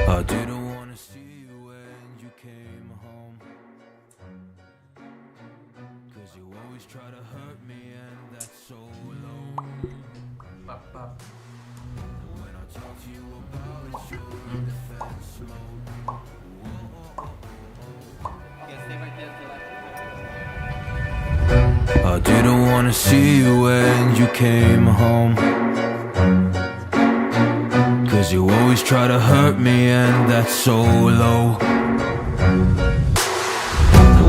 I didn't wanna see you when you came home, 'cause you always try to hurt me and that's so low. When I talk to you about it, you're in defense mode. I didn't wanna see you when you came home, 'cause you always try to hurt me and that's so low.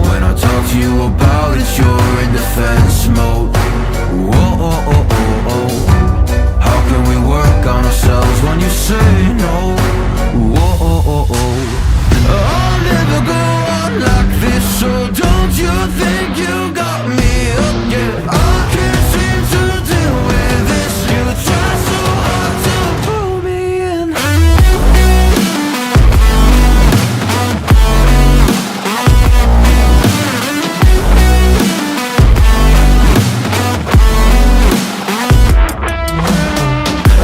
When I talk to you about it, you're in defense mode. Whoa, oh, oh, oh, oh. How can we work on ourselves when you say no? Whoa, oh, oh, oh. I'll never go on like this, so don't you think you got me up? Yeah, I can't seem to deal with this. You try so hard to pull me in.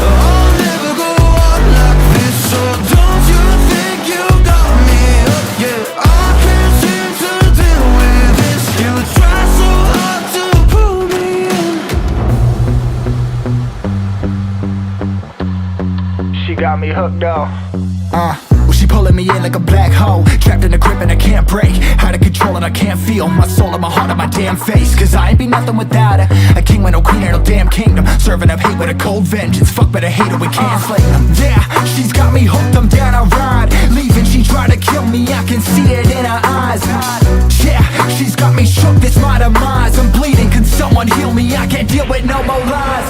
I'll never go on like this, so don't you think you got me up? Yeah, I can't seem to deal with this. You try so hard to pull me in. She got me hooked up. Well, she pulling me in like a black hole, trapped in a grip and I can't break. Out of control and I can't feel my soul and my heart on my damn face. 'Cause I ain't be nothing without her. A king with no queen and no damn kingdom, serving up hate with a cold vengeance. Fuck but I hate her, we can't slay them. Yeah, she's got me hooked, I'm down a ride. Leaving, she tried to kill me, I can see it in her eyes. Yeah, she's got me shook, this my demise. I'm bleeding, can someone heal me? I can't deal with no more lies.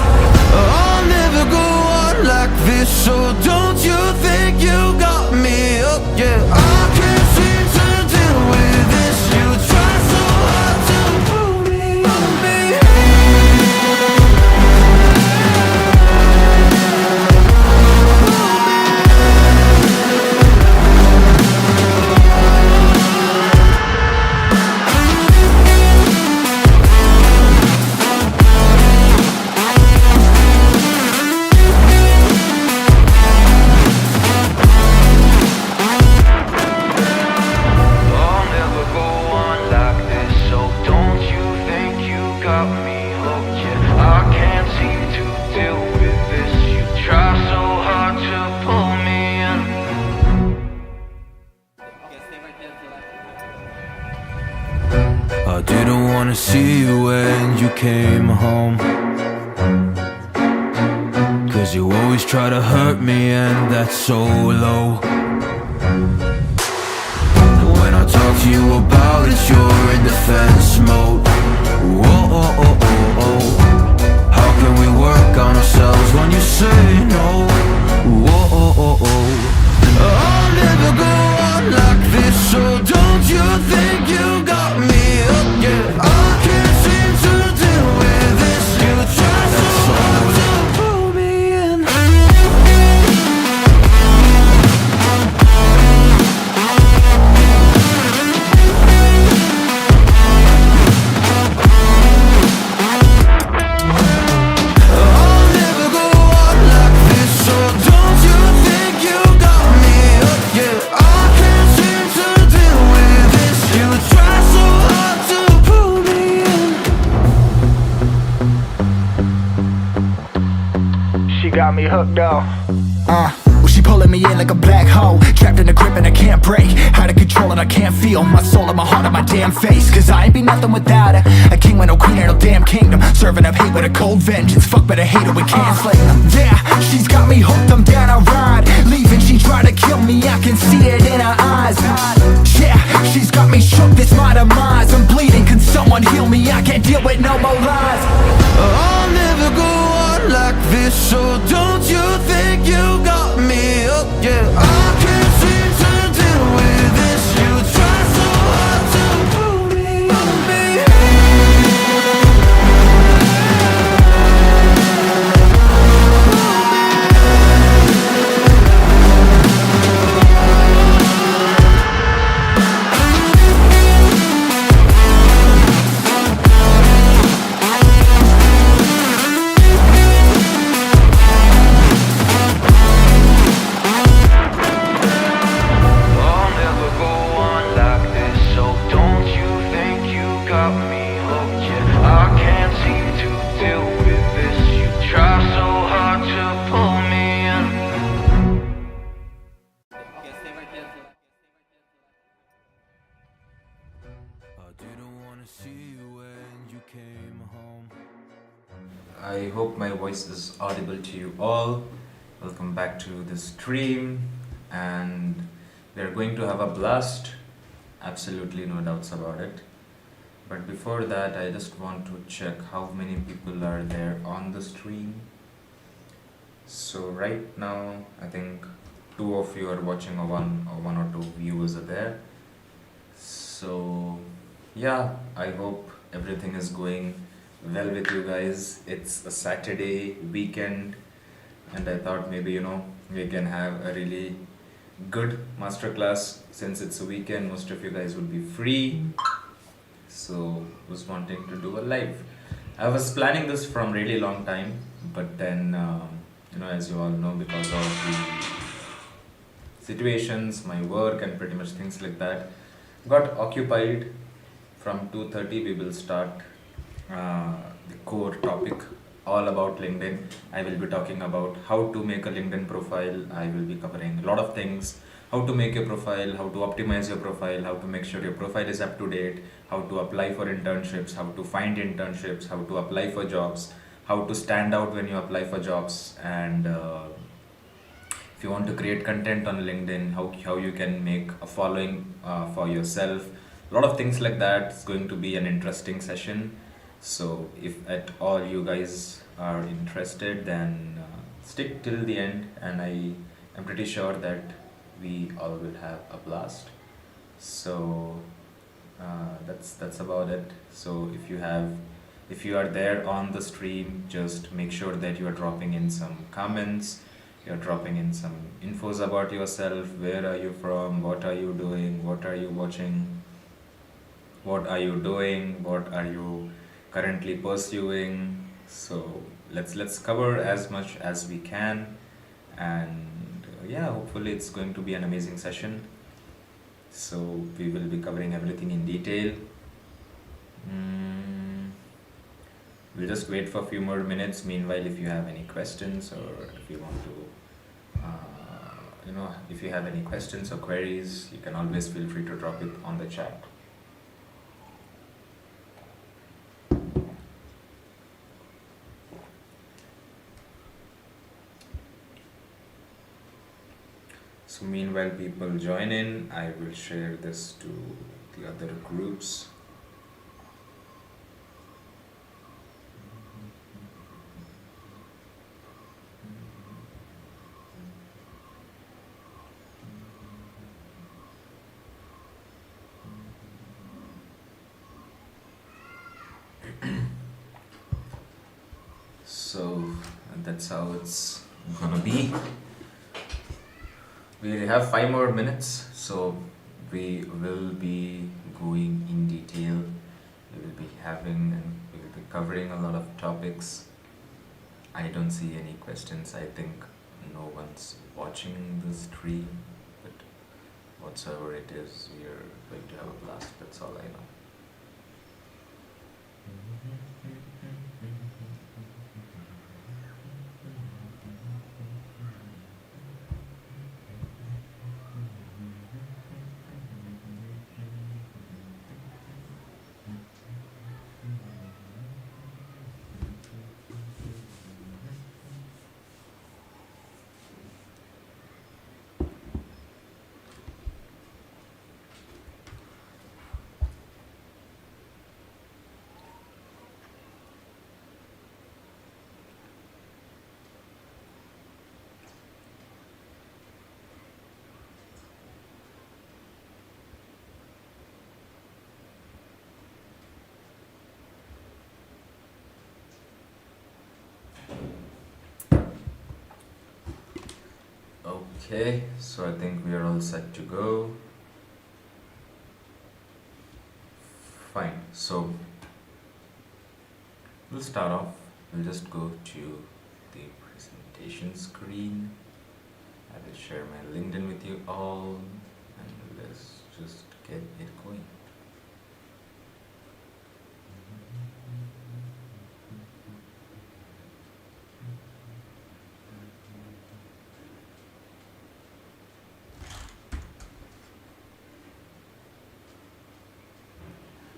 I'll never go on like this, so don't you think you got me up? Yeah, I can't seem to deal with this. You try so hard to pull me on me. I'll never go on like this, so don't you think you got me hooked? Yeah, I can't seem to deal with this. You try so hard to pull me in. I didn't wanna see you when you came home, 'cause you always try to hurt me and that's so low. When I talk to you about it, you're in defense mode. Whoa, oh, oh, oh, oh. How can we work on ourselves when you say no? Whoa, oh, oh, oh. I'll never go on like this, so don't you think you got me up? Yeah, I can't seem to deal with this. You try so hard to pull me in. I'll never go on like this, so don't you think you got me up? Yeah, I can't seem to deal with this. You try so hard to pull me in. She got me hooked up. Well, she pulling me in like a black hole, trapped in a grip and I can't break. Out of control and I can't feel my soul and my heart on my damn face. 'Cause I ain't be nothing without her. A king with no queen and no damn kingdom, serving up hate with a cold vengeance. Fuck but I hate her, we can't slay them. Yeah, she's got me hooked, I'm down a ride. Leaving, she tried to kill me, I can see it in her eyes. Yeah, she's got me shook, this my demise. I'm bleeding, can someone heal me? I can't deal with no more lies. I'll never go on like this, so don't you think you got me up? Yeah, I can't seem to deal with this. You try so hard to pull me on me. wanna see you when you came home. I hope my voice is audible to you all. Welcome back to the stream, and we're going to have a blast. Absolutely no doubts about it. But before that, I just want to check how many people are there on the stream. So right now, I think two of you are watching, or one or two viewers are there. So yeah, I hope everything is going well with you guys. It's a Saturday weekend, and I thought maybe we can have a really good masterclass. Since it's a weekend, most of you guys would be free, so was wanting to do a live. I was planning this from really long time, but then as you all know, because of the situations, my work and pretty much things like that got occupied. From 2:30 we will start the core topic all about LinkedIn. I will be talking about how to make a LinkedIn profile. I will be covering a lot of things: how to make your profile, how to optimize your profile, how to make sure your profile is up to date, how to apply for internships, how to find internships, how to apply for jobs, how to stand out when you apply for jobs, and if you want to create content on LinkedIn, how you can make a following for yourself. A lot of things like that. It's going to be an interesting session. So if at all you guys are interested, then stick till the end, and I am pretty sure that we all will have a blast. So that's about it. So if you are there on the stream, just make sure that you are dropping in some comments. You're dropping in some infos about yourself. Where are you from? What are you doing? What are you watching? What are you doing? What are you currently pursuing? So let's cover as much as we can, and yeah, hopefully it's going to be an amazing session. So we will be covering everything in detail. We'll just wait for a few more minutes. Meanwhile, if you have any questions, or if you want to if you have any questions or queries, you can always feel free to drop it on the chat. So meanwhile people join in, I will share this to the other groups. So that's how it's gonna be. We have 5 more minutes, so we will be going in detail. We will be covering a lot of topics. I don't see any questions. I think no one's watching the stream, but whatsoever it is, we are going to have a blast. That's all I know. Okay, so I think we are all set to go. Fine, so we'll start off. We'll just go to the presentation screen. I will share my LinkedIn with you all, and let's just get it going.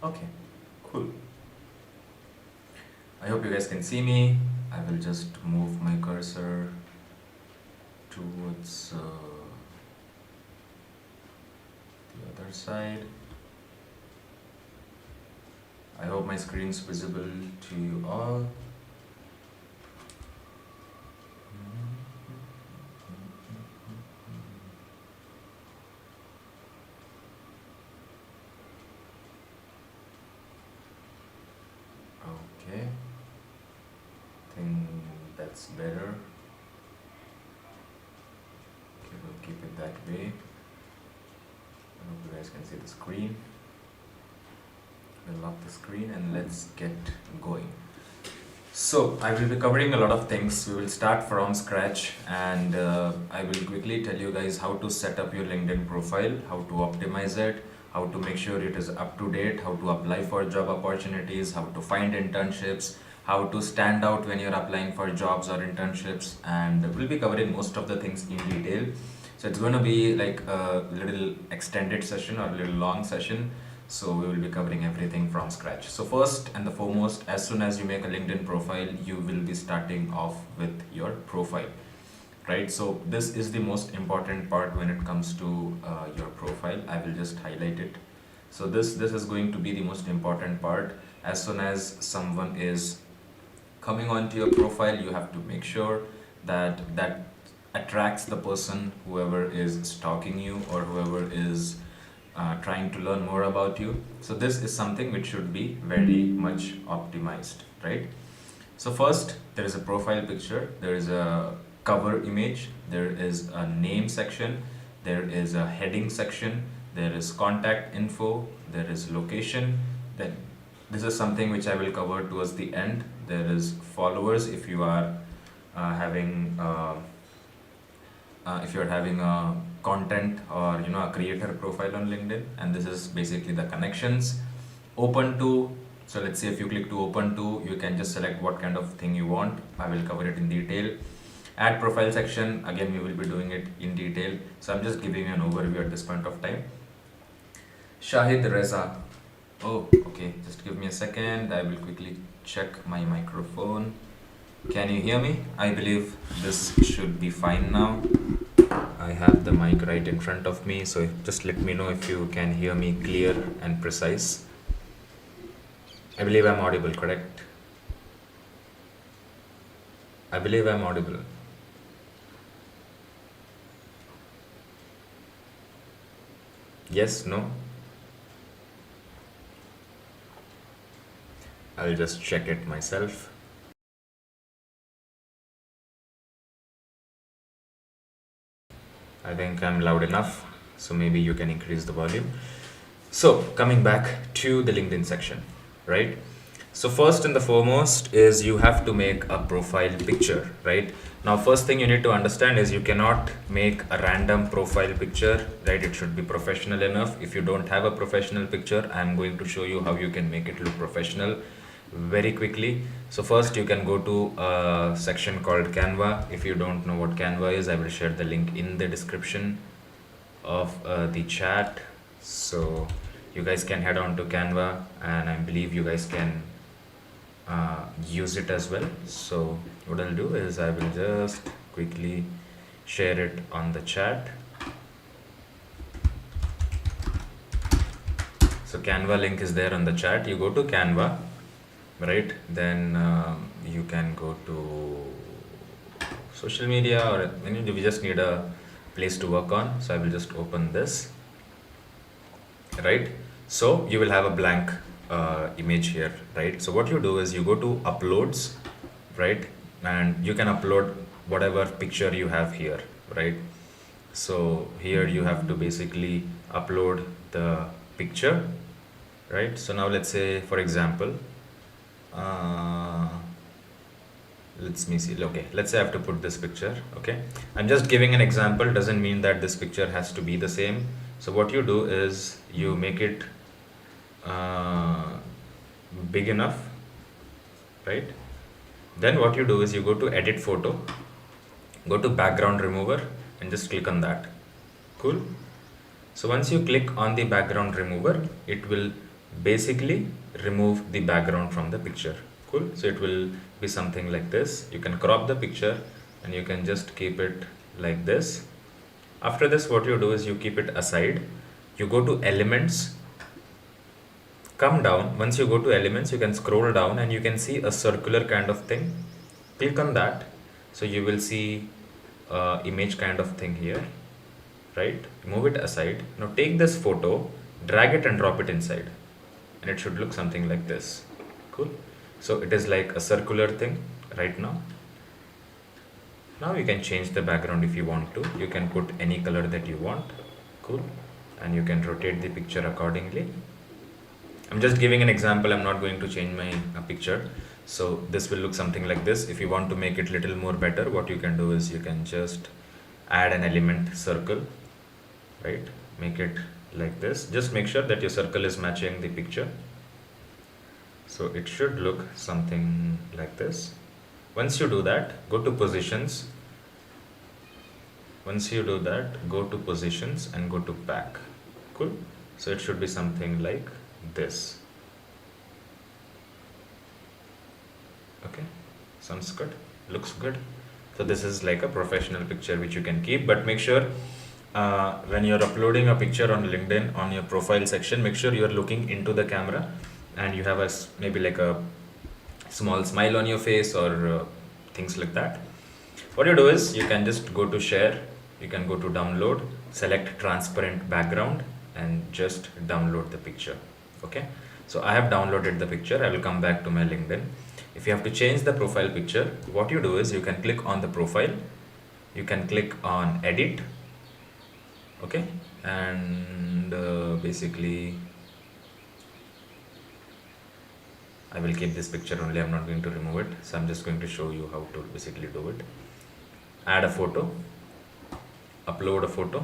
Okay, Cool. I hope you guys can see me. I will just move my cursor towards the other side. I hope my screen's visible to you all. Okay, I think that's better. Okay, we'll keep it that way. I hope you guys can see the screen. We'll lock the screen and let's get going. So I will be covering a lot of things. We will start from scratch, and I will quickly tell you guys how to set up your LinkedIn profile, how to optimize it, how to make sure it is up to date, how to apply for job opportunities, how to find internships, how to stand out when you're applying for jobs or internships, and we'll be covering most of the things in detail. So it's going to be like a little extended session or a little long session. So we will be covering everything from scratch. So first and the foremost, as soon as you make a LinkedIn profile, you will be starting off with your profile, right? So this is the most important part when it comes to your profile. I will just highlight it. So this is going to be the most important part. As soon as someone is coming onto your profile, you have to make sure that that attracts the person, whoever is stalking you or whoever is trying to learn more about you. So this is something which should be very much optimized, right? So first, there is a profile picture, there is a cover image, there is a name section, there is a heading section, there is contact info, there is location. Then this is something which I will cover towards the end. There is followers if you are having a content or a creator profile on LinkedIn, and this is basically the connections. Open to, so let's say if you click to open to, you can just select what kind of thing you want. I will cover it in detail. Add profile section, again we will be doing it in detail, so I'm just giving you an overview at this point of time. Shahid Reza. Oh, okay, just give me a second. I will quickly check my microphone. Can you hear me? I believe this should be fine now. I have the mic right in front of me, so just let me know if you can hear me clear and precise. I believe I'm audible, correct? I believe I'm audible. Yes, no? I'll just check it myself. I think I'm loud enough, so maybe you can increase the volume. So coming back to the LinkedIn section, right? So first and the foremost is you have to make a profile picture, right? Now first thing you need to understand is you cannot make a random profile picture, right? It should be professional enough. If you don't have a professional picture, I'm going to show you how you can make it look professional very quickly. So first you can go to a section called Canva. If you don't know what Canva is, I will share the link in the description of the chat. So you guys can head on to Canva, and I believe you guys can use it as well. So what I'll do is I will just quickly share it on the chat. So Canva link is there on the chat. You go to Canva, right? Then you can go to social media, or we just need a place to work on. So I will just open this, right? So you will have a blank image here, right? So what you do is you go to uploads, right? And you can upload whatever picture you have here, right? So here you have to basically upload the picture, right? So now let's say, for example, let's see. Okay, let's say I have to put this picture. Okay, I'm just giving an example, doesn't mean that this picture has to be the same. So what you do is you make it big enough, right? Then what you do is you go to edit photo, go to background remover, and just click on that. Cool. So once you click on the background remover, it will basically remove the background from the picture. Cool. So it will be something like this. You can crop the picture and you can just keep it like this. After this, what you do is you keep it aside. You go to elements, come down. Once you go to elements, you can scroll down and you can see a circular kind of thing. Click on that. So you will see image kind of thing here, right? Move it aside. Now take this photo, drag it and drop it inside, and it should look something like this. Cool. So it is like a circular thing right now. Now you can change the background if you want to. You can put any color that you want. Cool. And you can rotate the picture accordingly. I'm just giving an example. I'm not going to change my picture. So this will look something like this. If you want to make it little more better, what you can do is you can just add an element circle, right? Make it like this. Just make sure that your circle is matching the picture. So it should look something like this. Once you do that, go to positions. Once you do that, go to positions and go to back. Cool. So it should be something like this. Okay, sounds good, looks good. So this is like a professional picture which you can keep, but make sure when you're uploading a picture on LinkedIn, on your profile section, make sure you're looking into the camera and you have maybe like a small smile on your face or things like that. What you do is you can just go to share, you can go to download, select transparent background and just download the picture. Okay, so I have downloaded the picture. I will come back to my LinkedIn. If you have to change the profile picture, what you do is you can click on the profile, you can click on edit, okay, and basically I will keep this picture only. I'm not going to remove it. So I'm just going to show you how to basically do it. Add a photo, upload a photo,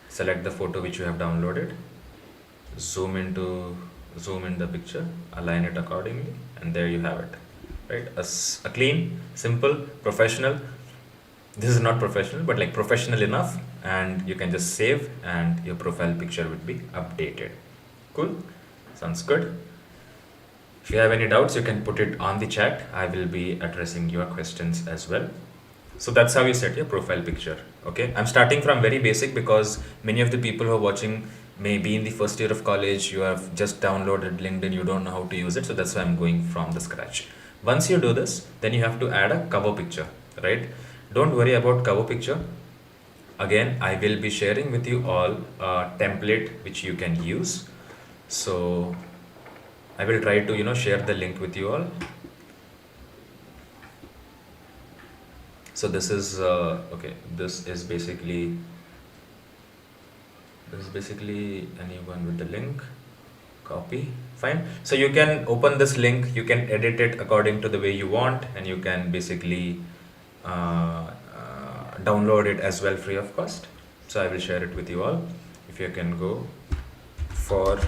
select the photo which you have downloaded, zoom in the picture, align it accordingly, and there you have it. Right, a clean, simple, professional. This is not professional, but like professional enough, and you can just save and your profile picture would be updated. Cool, sounds good. If you have any doubts, you can put it on the chat. I will be addressing your questions as well. So that's how you set your profile picture. Okay, I'm starting from very basic because many of the people who are watching may be in the first year of college. You have just downloaded LinkedIn, you don't know how to use it, so that's why I'm going from the scratch. Once you do this, then you have to add a cover picture, right? Don't worry about cover picture. Again, I will be sharing with you all a template which you can use. So I will try to share the link with you all. So this is okay, this is basically anyone with the link, copy, fine. So you can open this link, you can edit it according to the way you want, and you can basically download it as well free of cost. So I will share it with you all. If you can go for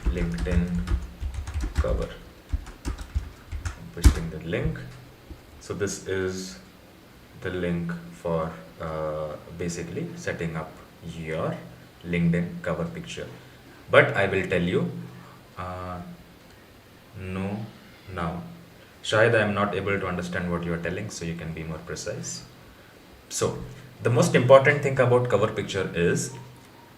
LinkedIn cover, I'm pasting the link. So this is the link for basically setting up your LinkedIn cover picture. But I will tell you, no, now. Shayad, I am not able to understand what you are telling, so you can be more precise. So the most important thing about cover picture is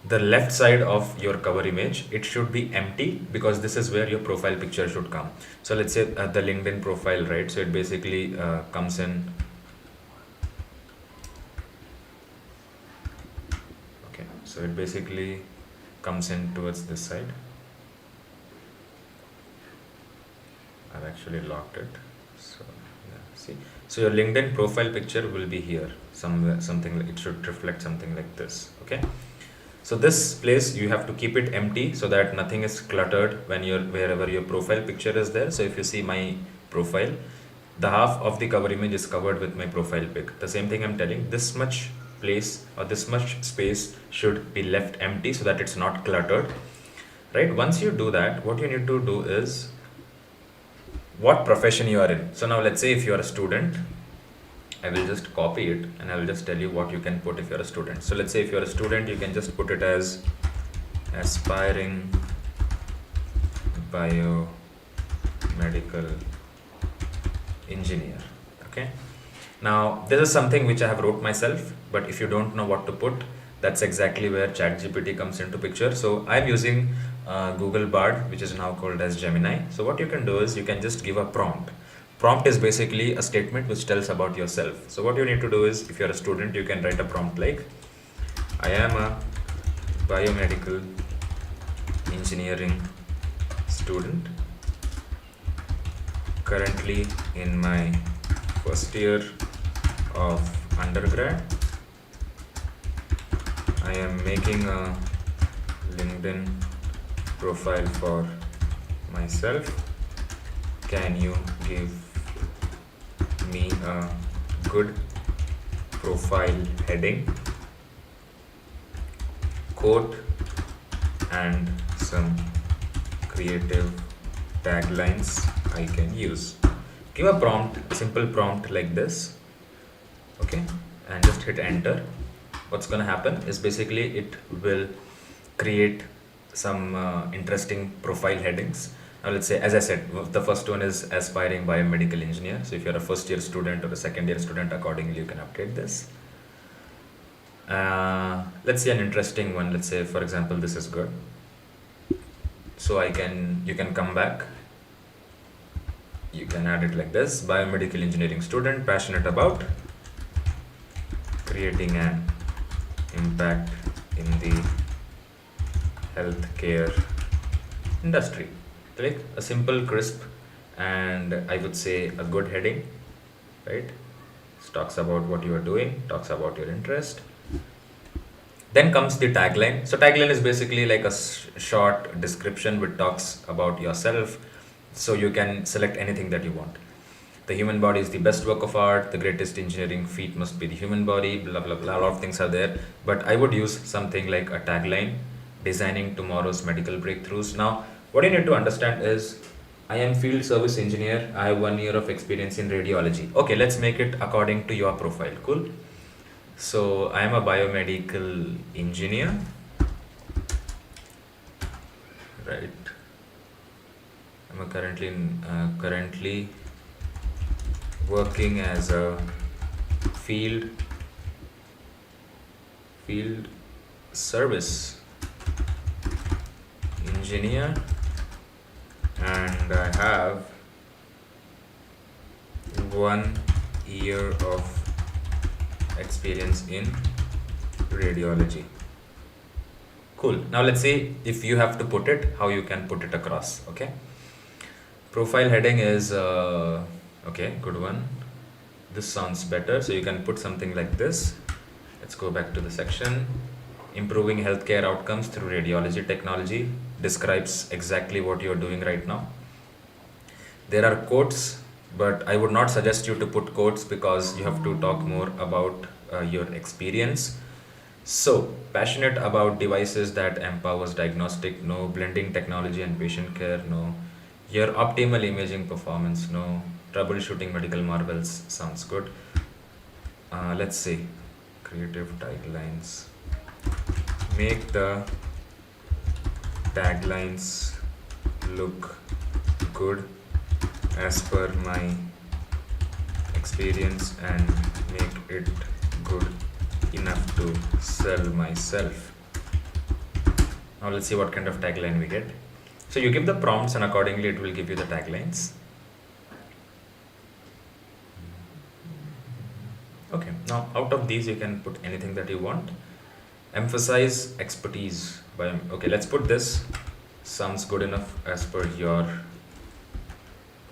the left side of your cover image. It should be empty because this is where your profile picture should come. So let's say the LinkedIn profile, right? So it basically comes in. Okay, so it basically comes in towards this side. I've actually locked it. So yeah, see. So your LinkedIn profile picture will be here somewhere. Something like, it should reflect something like this. Okay. So this place you have to keep it empty so that nothing is cluttered when wherever your profile picture is there. So if you see my profile, the half of the cover image is covered with my profile pic. The same thing I'm telling, this much place or this much space should be left empty so that it's not cluttered, right? Once you do that, what you need to do is what profession you are in. So now let's say if you are a student, I will just copy it and I will just tell you what you can put if you're a student. So let's say if you're a student, you can just put it as aspiring Biomedical Engineer. Okay. Now this is something which I have wrote myself, but if you don't know what to put, that's exactly where ChatGPT comes into picture. So I'm using Google Bard, which is now called as Gemini. So what you can do is you can just give a prompt. Prompt is basically a statement which tells about yourself. So what you need to do is, if you're a student, you can write a prompt like, I am a biomedical engineering student, currently in my first year of undergrad. I am making a LinkedIn profile for myself. Can you give me a good profile heading, quote, and some creative taglines I can use? Give a prompt, simple prompt like this, okay, and just hit enter. What's going to happen is basically it will create some interesting profile headings. Now let's say, as I said, the first one is aspiring biomedical engineer. So if you're a first year student or a second year student, accordingly you can update this. Let's see an interesting one. Let's say, for example, this is good. So you can come back. You can add it like this: biomedical engineering student, passionate about creating an impact in the healthcare industry. Like a simple, crisp, and I would say a good heading, right? It talks about what you are doing, talks about your interest. Then comes the tagline. So tagline is basically like a short description which talks about yourself. So you can select anything that you want. The human body is the best work of art. The greatest engineering feat must be the human body. Blah blah blah. A lot of things are there, but I would use something like a tagline: designing tomorrow's medical breakthroughs. Now, what you need to understand is, I am field service engineer. I have 1 year of experience in radiology. Okay, let's make it according to your profile. Cool. So I am a biomedical engineer, right? I'm currently working as a field service engineer, and I have 1 year of experience in radiology. Cool. Now let's see if you have to put it, how you can put it across. Okay. Profile heading is okay, good one. This sounds better. So you can put something like this. Let's go back to the section. Improving healthcare outcomes through radiology technology. Describes exactly what you're doing right now. There are quotes, but I would not suggest you to put quotes because you have to talk more about your experience. So, passionate about devices that empowers diagnostic, no. Blending technology and patient care, no. Your optimal imaging performance, no. Troubleshooting medical marvels, sounds good. Let's see, creative taglines. Make the taglines look good as per my experience and make it good enough to sell myself. Now let's see what kind of tagline we get. So you give the prompts and accordingly it will give you the taglines. Okay, now out of these you can put anything that you want. Emphasize expertise. Okay, let's put this. Sounds good enough as per your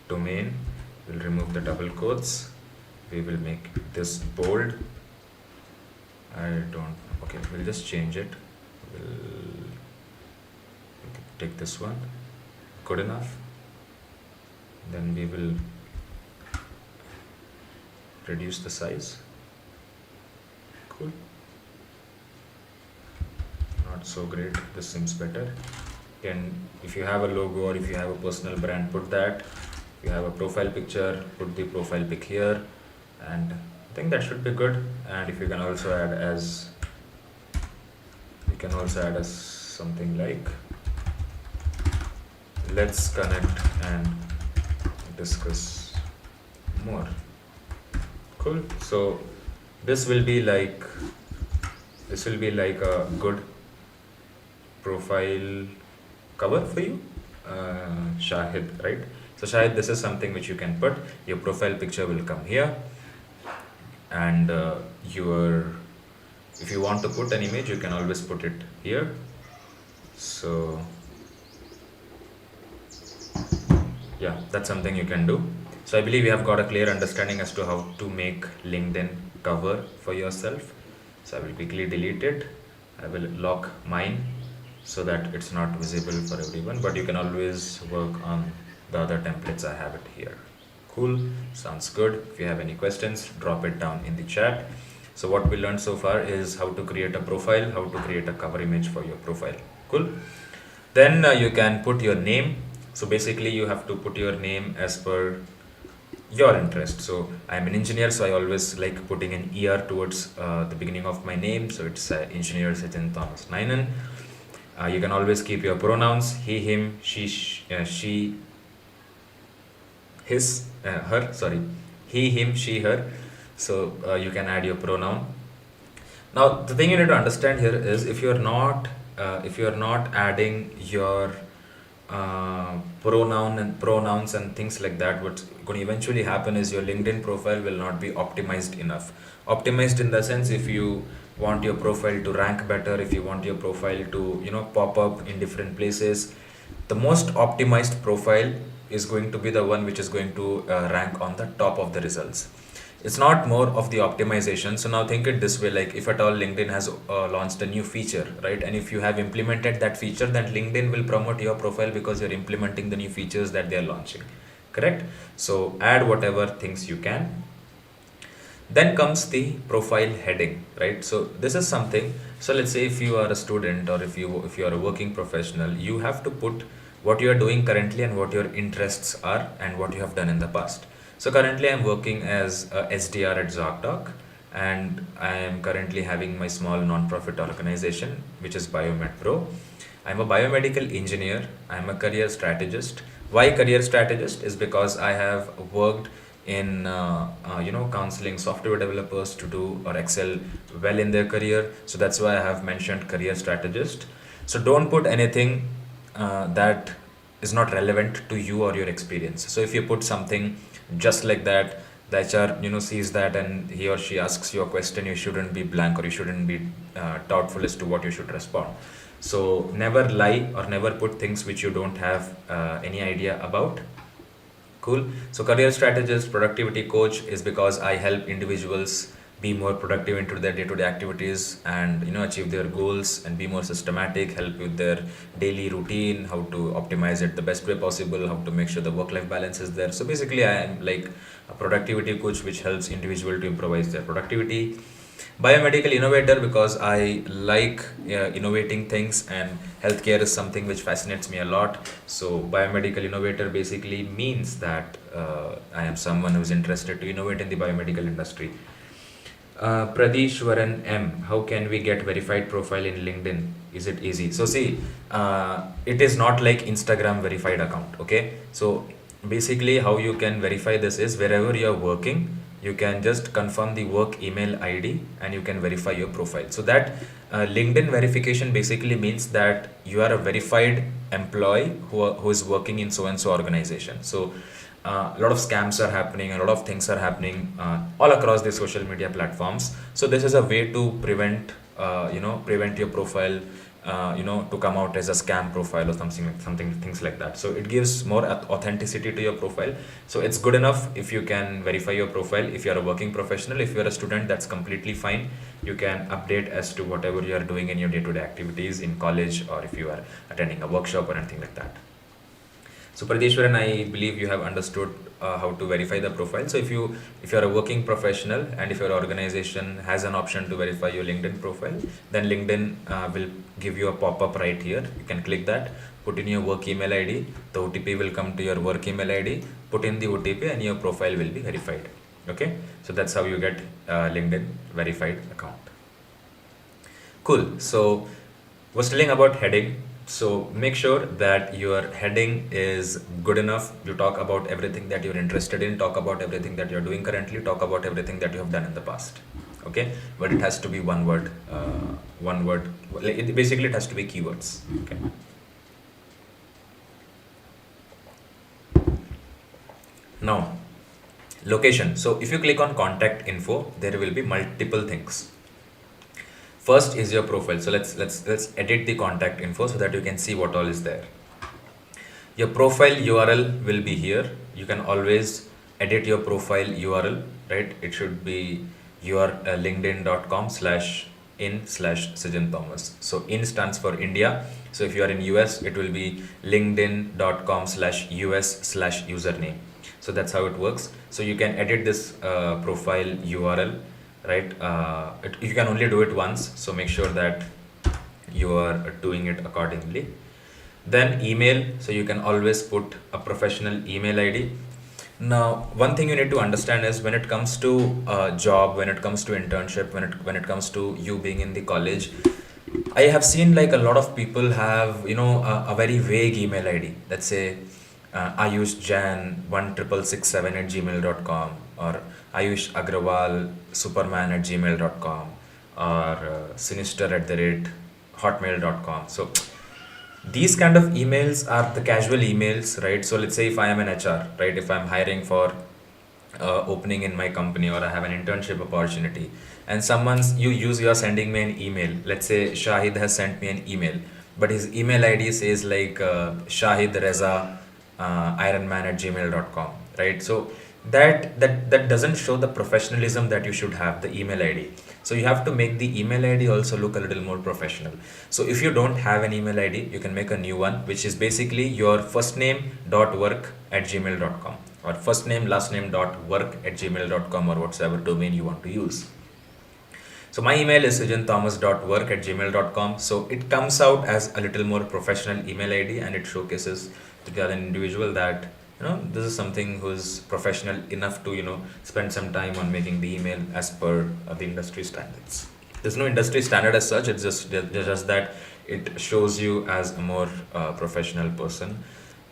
domain. We'll remove the double quotes. We will make this bold. Okay, we'll just change it. We'll take this one. Good enough. Then we will reduce the size. Cool. Not so great. This seems better. If you have a logo or if you have a personal brand, put that. If you have a profile picture, put the profile pic here, and I think that should be good. And if you can also add as something like let's connect and discuss more. Cool. So this will be like a good profile cover for you, Shahid, right? So Shahid, this is something which you can put. Your profile picture will come here, and if you want to put an image, you can always put it here. So yeah, that's something you can do. So I believe you have got a clear understanding as to how to make LinkedIn cover for yourself. So I will quickly delete it. I will lock mine so that it's not visible for everyone, but you can always work on the other templates. I have it here. Cool, sounds good. If you have any questions, drop it down in the chat. So what we learned so far is how to create a profile, how to create a cover image for your profile. Cool. Then you can put your name. So basically you have to put your name as per your interest. So I'm an engineer, so I always like putting an ER towards the beginning of my name. So it's Engineer Sachin Thomas Nainen. You can always keep your pronouns: he, him, she, she, his, her. Sorry, he, him, she, her. So you can add your pronoun. Now the thing you need to understand here is if you're not adding your pronouns and things like that, what's going to eventually happen is your LinkedIn profile will not be optimized enough. Optimized in the sense, if you want your profile to rank better, if you want your profile to pop up in different places, the most optimized profile is going to be the one which is going to rank on the top of the results. It's not more of the optimization. So now think it this way, like if at all LinkedIn has launched a new feature, right? And if you have implemented that feature, then LinkedIn will promote your profile because you're implementing the new features that they are launching, correct? So add whatever things you can. Then comes the profile heading, right? So this is something, so let's say if you are a student or if you are a working professional, you have to put what you are doing currently and what your interests are and what you have done in the past. So currently I'm working as a SDR at ZocDoc, and I am currently having my small non-profit organization, which is Biomed Pro. I'm a biomedical engineer. I'm a career strategist. Why career strategist is because I have worked in counseling software developers to do or excel well in their career. So that's why I have mentioned career strategist. So don't put anything that is not relevant to you or your experience. So if you put something just like that, the HR sees that and he or she asks you a question, you shouldn't be blank or you shouldn't be doubtful as to what you should respond. So never lie or never put things which you don't have any idea about. Cool. So career strategist, productivity coach is because I help individuals be more productive into their day-to-day activities and achieve their goals and be more systematic, help with their daily routine, how to optimize it the best way possible, how to make sure the work-life balance is there. So basically I am like a productivity coach which helps individual to improvise their productivity. Biomedical innovator because I like innovating things, and healthcare is something which fascinates me a lot. So biomedical innovator basically means that I am someone who is interested to innovate in the biomedical industry. Pradishwaran M, how can we get verified profile in LinkedIn? Is it easy? So see, it is not like Instagram verified account. Okay, so basically how you can verify this is wherever you are working, you can just confirm the work email ID and you can verify your profile. So that LinkedIn verification basically means that you are a verified employee who is working in so and so organization. So a lot of scams are happening, a lot of things are happening all across the social media platforms. So this is a way to prevent your profile to come out as a scam profile or something things like that. So it gives more authenticity to your profile. So it's good enough if you can verify your profile. If you're a working professional, if you're a student, that's completely fine. You can update as to whatever you are doing in your day-to-day activities in college, or if you are attending a workshop or anything like that. So Pradeshwaran, I believe you have understood how to verify the profile. So if you're a working professional and if your organization has an option to verify your LinkedIn profile, then LinkedIn will give you a pop-up right here. You can click that, put in your work email ID, the OTP will come to your work email ID, put in the OTP and your profile will be verified. Okay, so that's how you get LinkedIn verified account. Cool. So was telling about heading. So make sure that your heading is good enough. You talk about everything that you're interested in, talk about everything that you're doing currently, talk about everything that you have done in the past. Okay, but it has to be one word. Like basically, it has to be keywords. Okay. Now, location. So if you click on contact info, there will be multiple things. First is your profile. So let's edit the contact info so that you can see what all is there. Your profile URL will be here. You can always edit your profile URL, right? It should be your linkedin.com/in/Sijin Thomas. So in stands for India. So if you are in US, it will be linkedin.com/US/username. So that's how it works. So you can edit this profile URL, right? You can only do it once. So make sure that you are doing it accordingly. Then email, so you can always put a professional email ID. Now, one thing you need to understand is when it comes to job, when it comes to internship, when it comes to you being in the college, I have seen like a lot of people have a very vague email ID. Let's say Ayush Jan 16667@gmail.com, or Ayush Agrawal Superman @gmail.com, or sinister@hotmail.com. So these kind of emails are the casual emails, right? So let's say if I am an HR, right, if I'm hiring for opening in my company, or I have an internship opportunity, and you're sending me an email. Let's say Shahid has sent me an email, but his email ID says like Shahid Reza ironman@gmail.com, right? So that doesn't show the professionalism that you should have, the email ID. So you have to make the email ID also look a little more professional. So if you don't have an email ID, you can make a new one, which is basically your first name .work@gmail.com, or first name last name .work@gmail.com, or whatsoever domain you want to use. So my email is sijinthomas.work@gmail.com. So it comes out as a little more professional email ID, and it showcases to the other individual that this is something who's professional enough to spend some time on making the email as per the industry standards. There's no industry standard as such. It's just that it shows you as a more professional person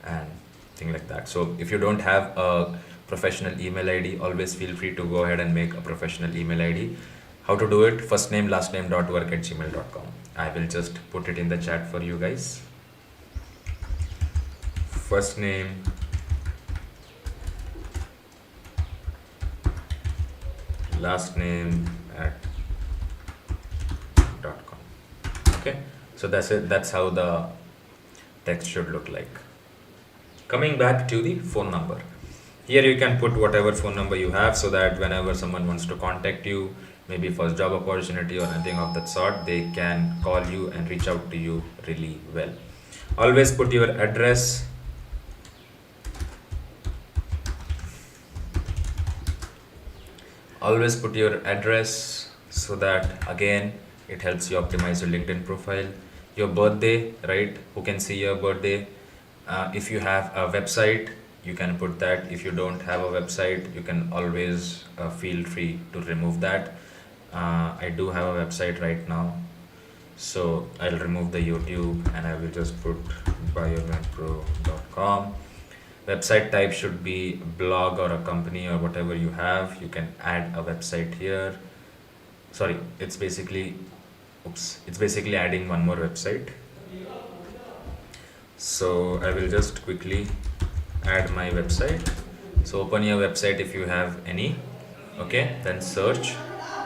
and thing like that. So if you don't have a professional email ID, always feel free to go ahead and make a professional email ID. How to do it? First name last name .work@gmail.com. I will just put it in the chat for you guys. First name last name @.com. Okay, so that's it. That's how the text should look like. Coming back to the phone number, here you can put whatever phone number you have, so that whenever someone wants to contact you, maybe for job opportunity or anything of that sort, they can call you and reach out to you really well. Always put your address. Always put your address, so that again it helps you optimize your LinkedIn profile. Your birthday, right? Who can see your birthday? If you have a website, you can put that. If you don't have a website, you can always feel free to remove that. I do have a website right now, so I'll remove the YouTube and I will just put biomedpro.com. Website type should be blog or a company or whatever you have. You can add a website here. Sorry, it's basically adding one more website. So I will just quickly add my website. So open your website if you have any. Okay, then search,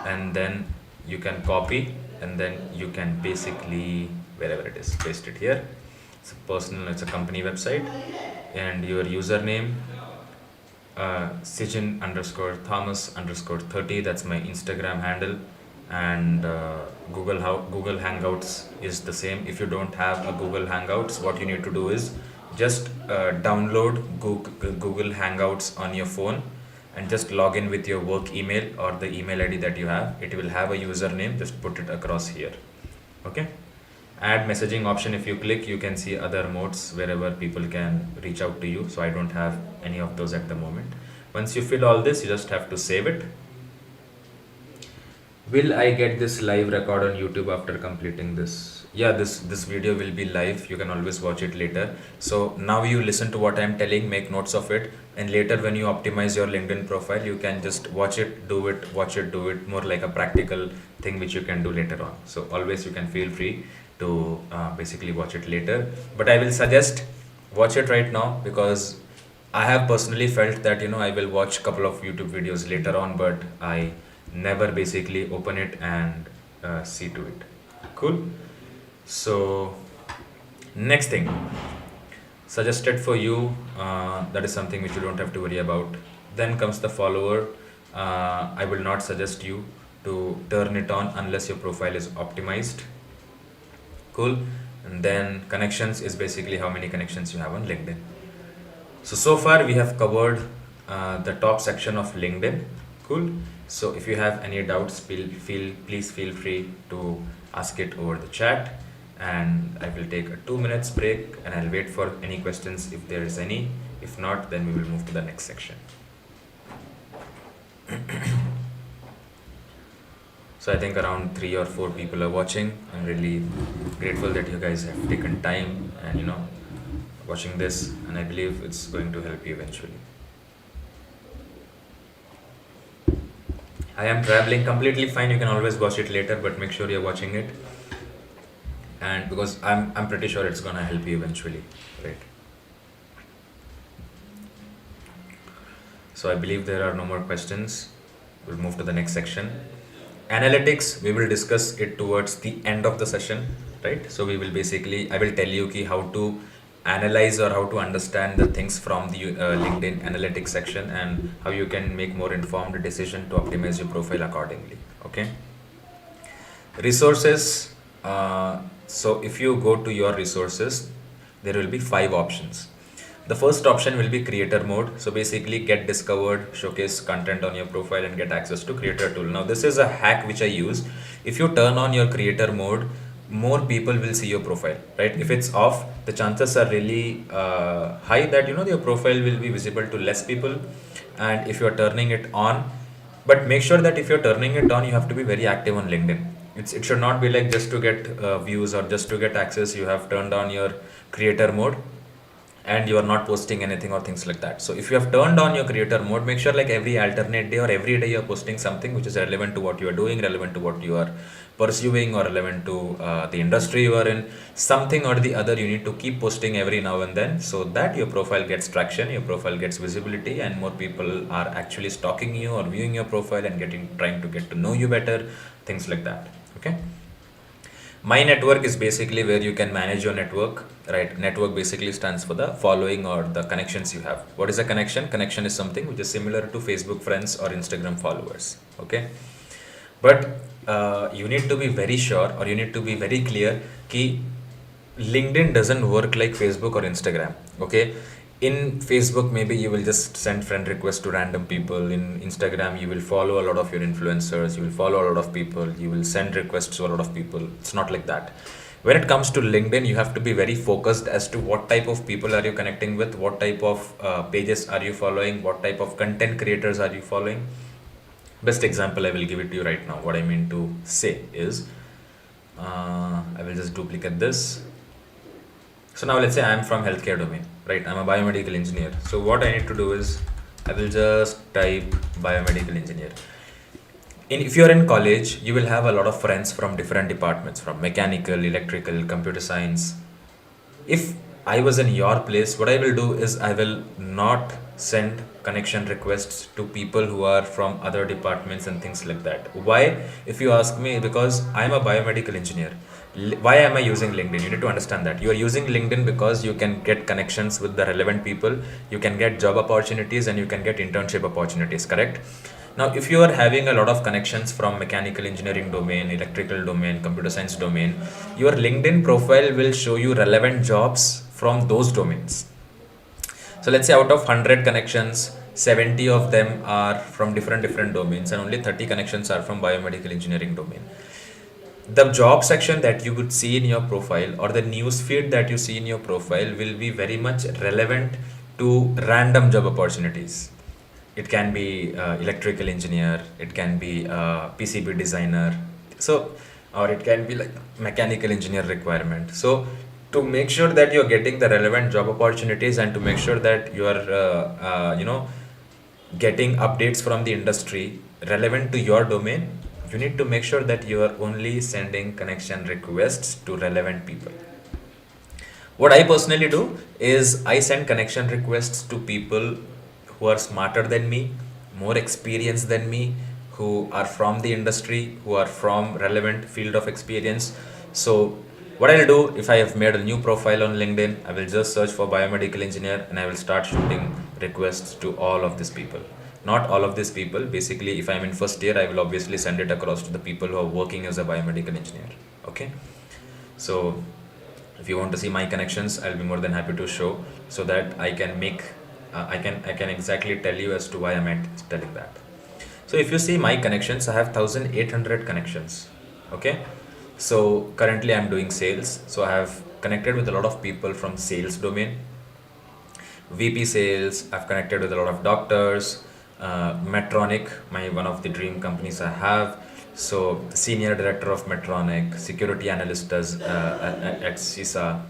and then you can copy, and then you can basically, wherever it is, paste it here. It's a it's a company website, and your username Sijin_Thomas_30. That's my Instagram handle, and Google Hangouts is the same. If you don't have a Google Hangouts, what you need to do is just download Google Hangouts on your phone, and just log in with your work email or the email ID that you have. It will have a username. Just put it across here. Okay. Add messaging option. If you click, you can see other modes wherever people can reach out to you. So I don't have any of those at the moment. Once you fill all this, you just have to save it. Will I get this live record on YouTube after completing this? Yeah, this video will be live. You can always watch it later. So now you listen to what I'm telling, make notes of it, and later when you optimize your LinkedIn profile, you can just watch it, do it, watch it, do it, more like a practical thing which you can do later on. So always you can feel free to basically watch it later. But I will suggest watch it right now, because I have personally felt that I will watch couple of YouTube videos later on, but I never basically open it and see to it. Cool. So next thing suggested for you, that is something which you don't have to worry about. Then comes the follower. I will not suggest you to turn it on unless your profile is optimized. Cool. And then connections is basically how many connections you have on LinkedIn. So far we have covered the top section of LinkedIn. Cool. So if you have any doubts, please feel free to ask it over the chat, and I will take a 2 minutes break and I'll wait for any questions if there is any. If not, then we will move to the next section. So I think around 3 or 4 people are watching. I'm really grateful that you guys have taken time and watching this, and I believe it's going to help you eventually. I am traveling, completely fine. You can always watch it later, but make sure you're watching it. And because I'm pretty sure it's gonna help you eventually, right? So I believe there are no more questions. We'll move to the next section. Analytics, we will discuss it towards the end of the session, right? So I will tell you how to analyze or how to understand the things from the LinkedIn analytics section, and how you can make more informed decision to optimize your profile accordingly. Okay. Resources. So if you go to your resources, there will be 5 options. The first option will be creator mode. So basically get discovered, showcase content on your profile, and get access to creator tool. Now this is a hack which I use. If you turn on your creator mode, more people will see your profile, right? If it's off, the chances are really high that your profile will be visible to less people. And if you're turning it on, but make sure that if you're turning it on, you have to be very active on LinkedIn. It should not be like just to get views or just to get access. You have turned on your creator mode and you are not posting anything or things like that. So if you have turned on your creator mode, make sure like every alternate day or every day you're posting something which is relevant to what you are doing, relevant to what you are pursuing, or relevant to the industry you are in. Something or the other you need to keep posting every now and then, so that your profile gets traction, your profile gets visibility, and more people are actually stalking you or viewing your profile and trying to get to know you better, things like that. Okay. My network is basically where you can manage your network, right? Network basically stands for the following or the connections you have. What is a connection? Connection is something which is similar to Facebook friends or Instagram followers. Okay. But you need to be very sure, or you need to be very clear that LinkedIn doesn't work like Facebook or Instagram. Okay. In Facebook, maybe you will just send friend requests to random people. In Instagram, you will follow a lot of your influencers, you will follow a lot of people, you will send requests to a lot of people. It's not like that. When it comes to LinkedIn, you have to be very focused as to what type of people are you connecting with, what type of pages are you following, what type of content creators are you following. Best example I will give it to you right now. What I mean to say is, I will just duplicate this. So now let's say I'm from healthcare domain, right? I'm a biomedical engineer. So what I need to do is I will just type biomedical engineer. If you're in college, you will have a lot of friends from different departments, from mechanical, electrical, computer science. If I was in your place, what I will do is I will not send connection requests to people who are from other departments and things like that. Why? If you ask me, because I'm a biomedical engineer. Why am I using LinkedIn? You need to understand that you are using LinkedIn because you can get connections with the relevant people, you can get job opportunities, and you can get internship opportunities, correct? Now, if you are having a lot of connections from mechanical engineering domain, electrical domain, computer science domain, your LinkedIn profile will show you relevant jobs from those domains. So let's say out of 100 connections, 70 of them are from different domains, and only 30 connections are from biomedical engineering domain. The job section that you would see in your profile, or the news feed that you see in your profile, will be very much relevant to random job opportunities. it can be electrical engineer, it can be PCB designer, so or it can be like mechanical engineer requirement. So to make sure that you're getting the relevant job opportunities and to make sure that you are getting updates from the industry relevant to your domain, you need to make sure that you are only sending connection requests to relevant people. What I personally do is I send connection requests to people who are smarter than me, more experienced than me, who are from the industry, who are from relevant field of experience. So what I'll do, if I have made a new profile on LinkedIn, I will just search for biomedical engineer and I will start shooting requests to all of these people. Not all of these people. Basically, if I'm in first year, I will obviously send it across to the people who are working as a biomedical engineer. Okay. So if you want to see my connections, I'll be more than happy to show, so that I can make I can exactly tell you as to why I'm telling that. So if you see my connections, I have 1800 connections. Okay. So currently I'm doing sales. So I have connected with a lot of people from sales domain, VP sales. I've connected with a lot of doctors, Medtronic, my one of the dream companies I have. So senior director of Medtronic, security analyst does at CISA.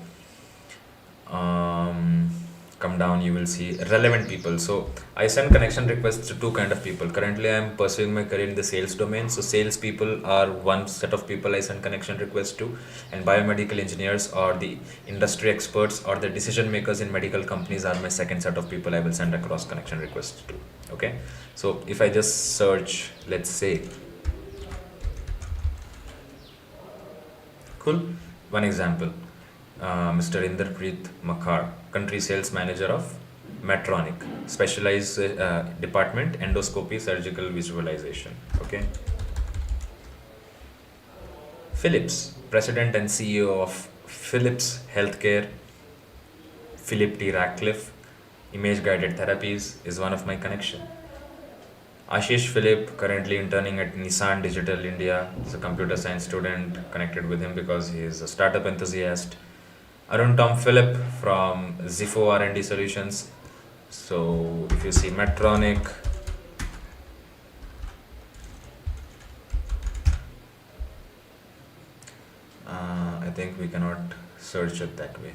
Come down, you will see relevant people. So I send connection requests to two kind of people. Currently I am pursuing my career in the sales domain, so sales people are one set of people I send connection requests to, and biomedical engineers or the industry experts or the decision makers in medical companies are my second set of people I will send across connection requests to. Okay, so if I just search, let's say, cool, one example, Mr. Inderpreet Makhar, country sales manager of Medtronic, specialized department, endoscopy, surgical visualization. Okay. Philips, president and CEO of Philips Healthcare, Philip T. Ratcliffe, image guided therapies, is one of my connection. Ashish Philip, currently interning at Nissan Digital India, is a computer science student, connected with him because he is a startup enthusiast. Arun Tom Philip from Zifo R&D Solutions. So if you see Medtronic, I think we cannot search it that way.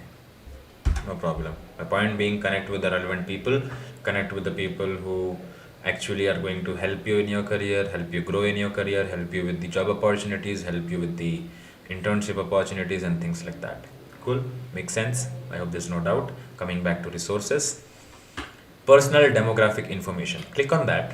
No problem. My point being, connect with the relevant people, connect with the people who actually are going to help you in your career, help you grow in your career, help you with the job opportunities, help you with the internship opportunities and things like that. Cool, makes sense. I hope there's no doubt. Coming back to resources, personal demographic information. Click on that.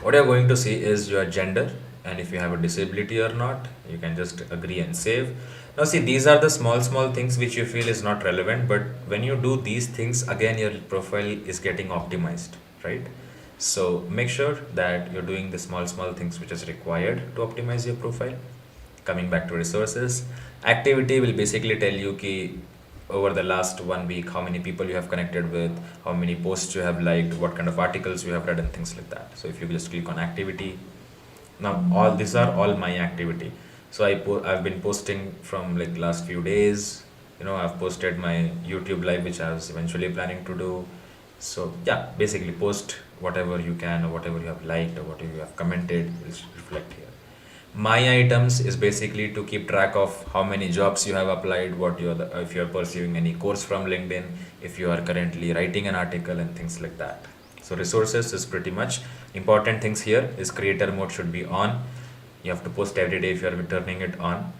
What you're going to see is your gender, and if you have a disability or not. You can just agree and save. Now see, these are the small things which you feel is not relevant, but when you do these things, again your profile is getting optimized, right? So make sure that you're doing the small things which is required to optimize your profile. Coming back to resources, activity will basically tell you ki over the last 1 week how many people you have connected with, how many posts you have liked, what kind of articles you have read and things like that. So if you just click on activity, now all these are all my activity. So I've been posting from like last few days. I've posted my YouTube live, which I was eventually planning to do. So yeah, basically post whatever you can, or whatever you have liked, or whatever you have commented will reflect here. My items is basically to keep track of how many jobs you have applied, if you are pursuing any course from LinkedIn, if you are currently writing an article and things like that. So resources is pretty much important things here is creator mode should be on. You have to post every day if you are turning it on.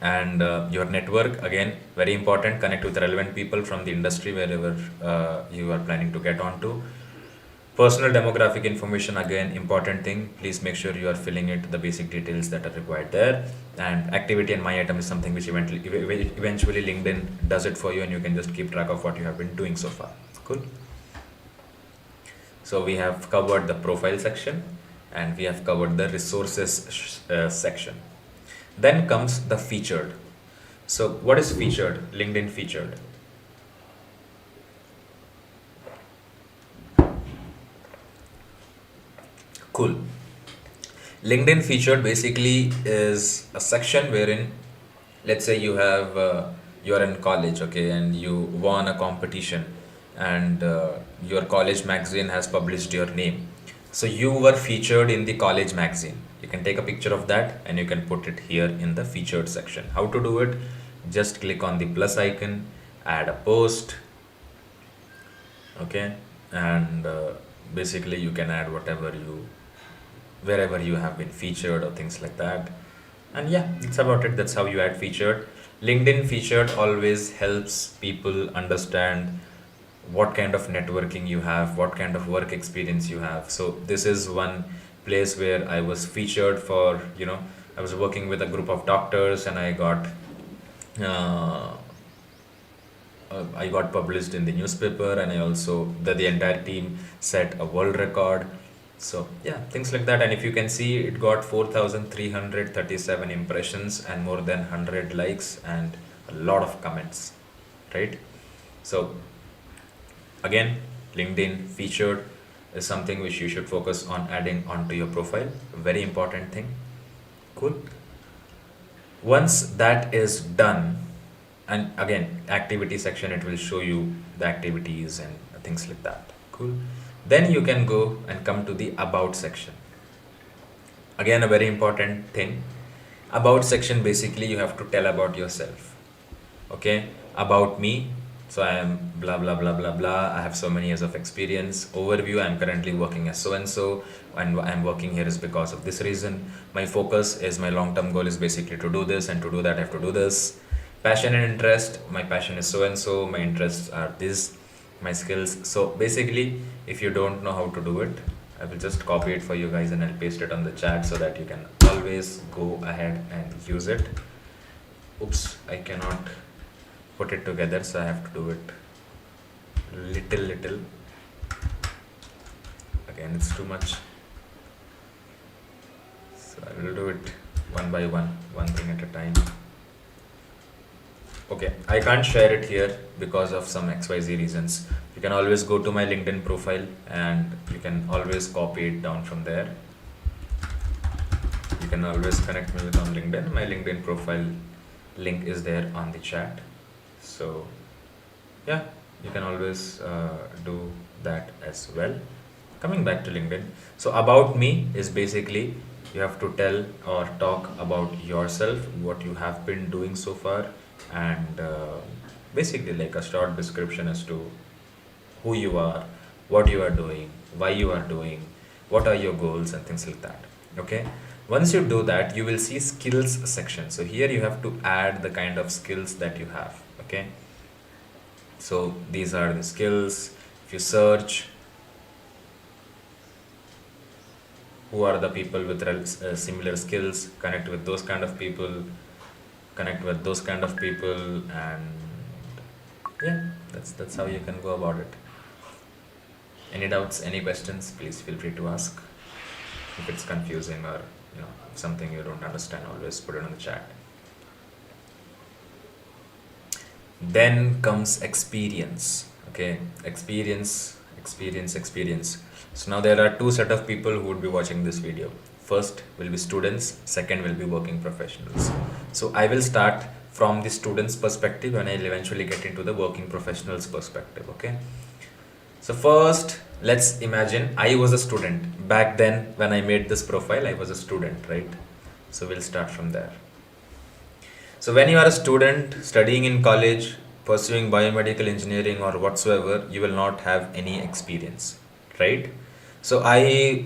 And your network, again, very important. Connect with relevant people from the industry wherever you are planning to get onto. Personal demographic information, again, important thing. Please make sure you are filling it the basic details that are required there. And activity and my item is something which eventually LinkedIn does it for you, and you can just keep track of what you have been doing so far. Cool. So we have covered the profile section and we have covered the resources section. Then comes the featured. So what is featured? LinkedIn featured. Cool. LinkedIn featured basically is a section wherein, let's say you have you're in college, okay, and you won a competition, and your college magazine has published your name. So you were featured in the college magazine. You can take a picture of that and you can put it here in the featured section. How to do it? Just click on the plus icon, add a post, okay, and basically you can add wherever you have been featured or things like that. And yeah, it's about it. That's how you add featured. LinkedIn featured always helps people understand what kind of networking you have, what kind of work experience you have. So this is one place where I was featured for, I was working with a group of doctors, and uh, I got published in the newspaper, and I also the entire team set a world record. So yeah, things like that. And if you can see, it got 4,337 impressions and more than 100 likes and a lot of comments, right? So again, LinkedIn featured is something which you should focus on adding onto your profile. Very important thing. Cool. Once that is done, and again, activity section, it will show you the activities and things like that. Cool. Then you can go and come to the about section. Again, a very important thing. About section, basically you have to tell about yourself. Okay, about me. So I am blah blah blah blah blah. I have so many years of experience. Overview, I am currently working as so and so, and I am working here is because of this reason. My focus is, my long-term goal is basically to do this, and to do that I have to do this. Passion and interest, my passion is so and so, my interests are this, my skills. So basically, if you don't know how to do it, I will just copy it for you guys and I'll paste it on the chat so that you can always go ahead and use it. Oops, I cannot put it together, so I have to do it little. Again, it's too much. So I will do it one by one thing at a time. Okay, I can't share it here because of some XYZ reasons. You can always go to my LinkedIn profile and you can always copy it down from there. You can always connect me with on LinkedIn. My LinkedIn profile link is there on the chat. So yeah, you can always do that as well. Coming back to LinkedIn. So about me is basically you have to tell or talk about yourself, what you have been doing so far, and basically like a short description as to who you are, what you are doing, why you are doing, what are your goals, and things like that. Okay, once you do that, you will see skills section. So here you have to add the kind of skills that you have. Okay, so these are the skills. If you search who are the people with similar skills, connect with those kind of people, and yeah, that's how you can go about it. Any doubts, any questions, please feel free to ask. If it's confusing or something you don't understand, always put it on the chat. Then comes experience. Okay, experience. So now there are two set of people who would be watching this video. First will be students, second will be working professionals. So I will start from the students perspective and I'll eventually get into the working professionals perspective. Okay, so first let's imagine I was a student back then. When I made this profile, I was a student, right? So we'll start from there. So when you are a student studying in college, pursuing biomedical engineering or whatsoever, you will not have any experience, right? So I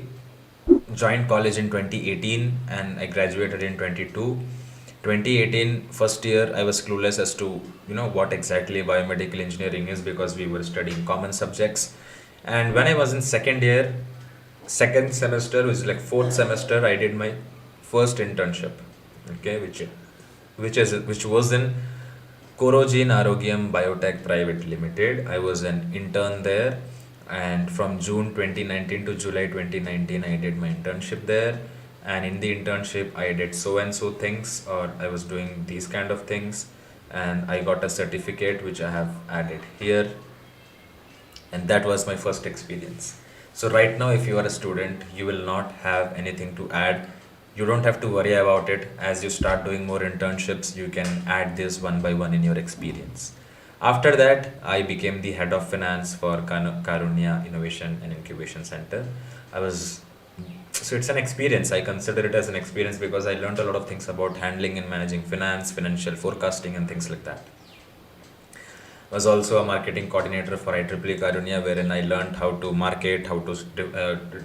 joined college in 2018 and I graduated in 2018 first year. I was clueless as to what exactly biomedical engineering is, because we were studying common subjects. And when I was in second semester, which is like fourth semester, I did my first internship, okay, which was in Corogene Arogyam Biotech Private Limited. I was an intern there, and from June 2019 to July 2019 I did my internship there. And in the internship I did so and so things, or I was doing these kind of things, and I got a certificate which I have added here, and that was my first experience. So right now, if you are a student, you will not have anything to add. You don't have to worry about it. As you start doing more internships, you can add this one by one in your experience. After that, I became the head of finance for Karunya Innovation and Incubation Center. I was so it's an experience. I consider it as an experience because I learned a lot of things about handling and managing finance, financial forecasting, and things like that. Was also a marketing coordinator for IEEE Karunya, wherein I learned how to market, how to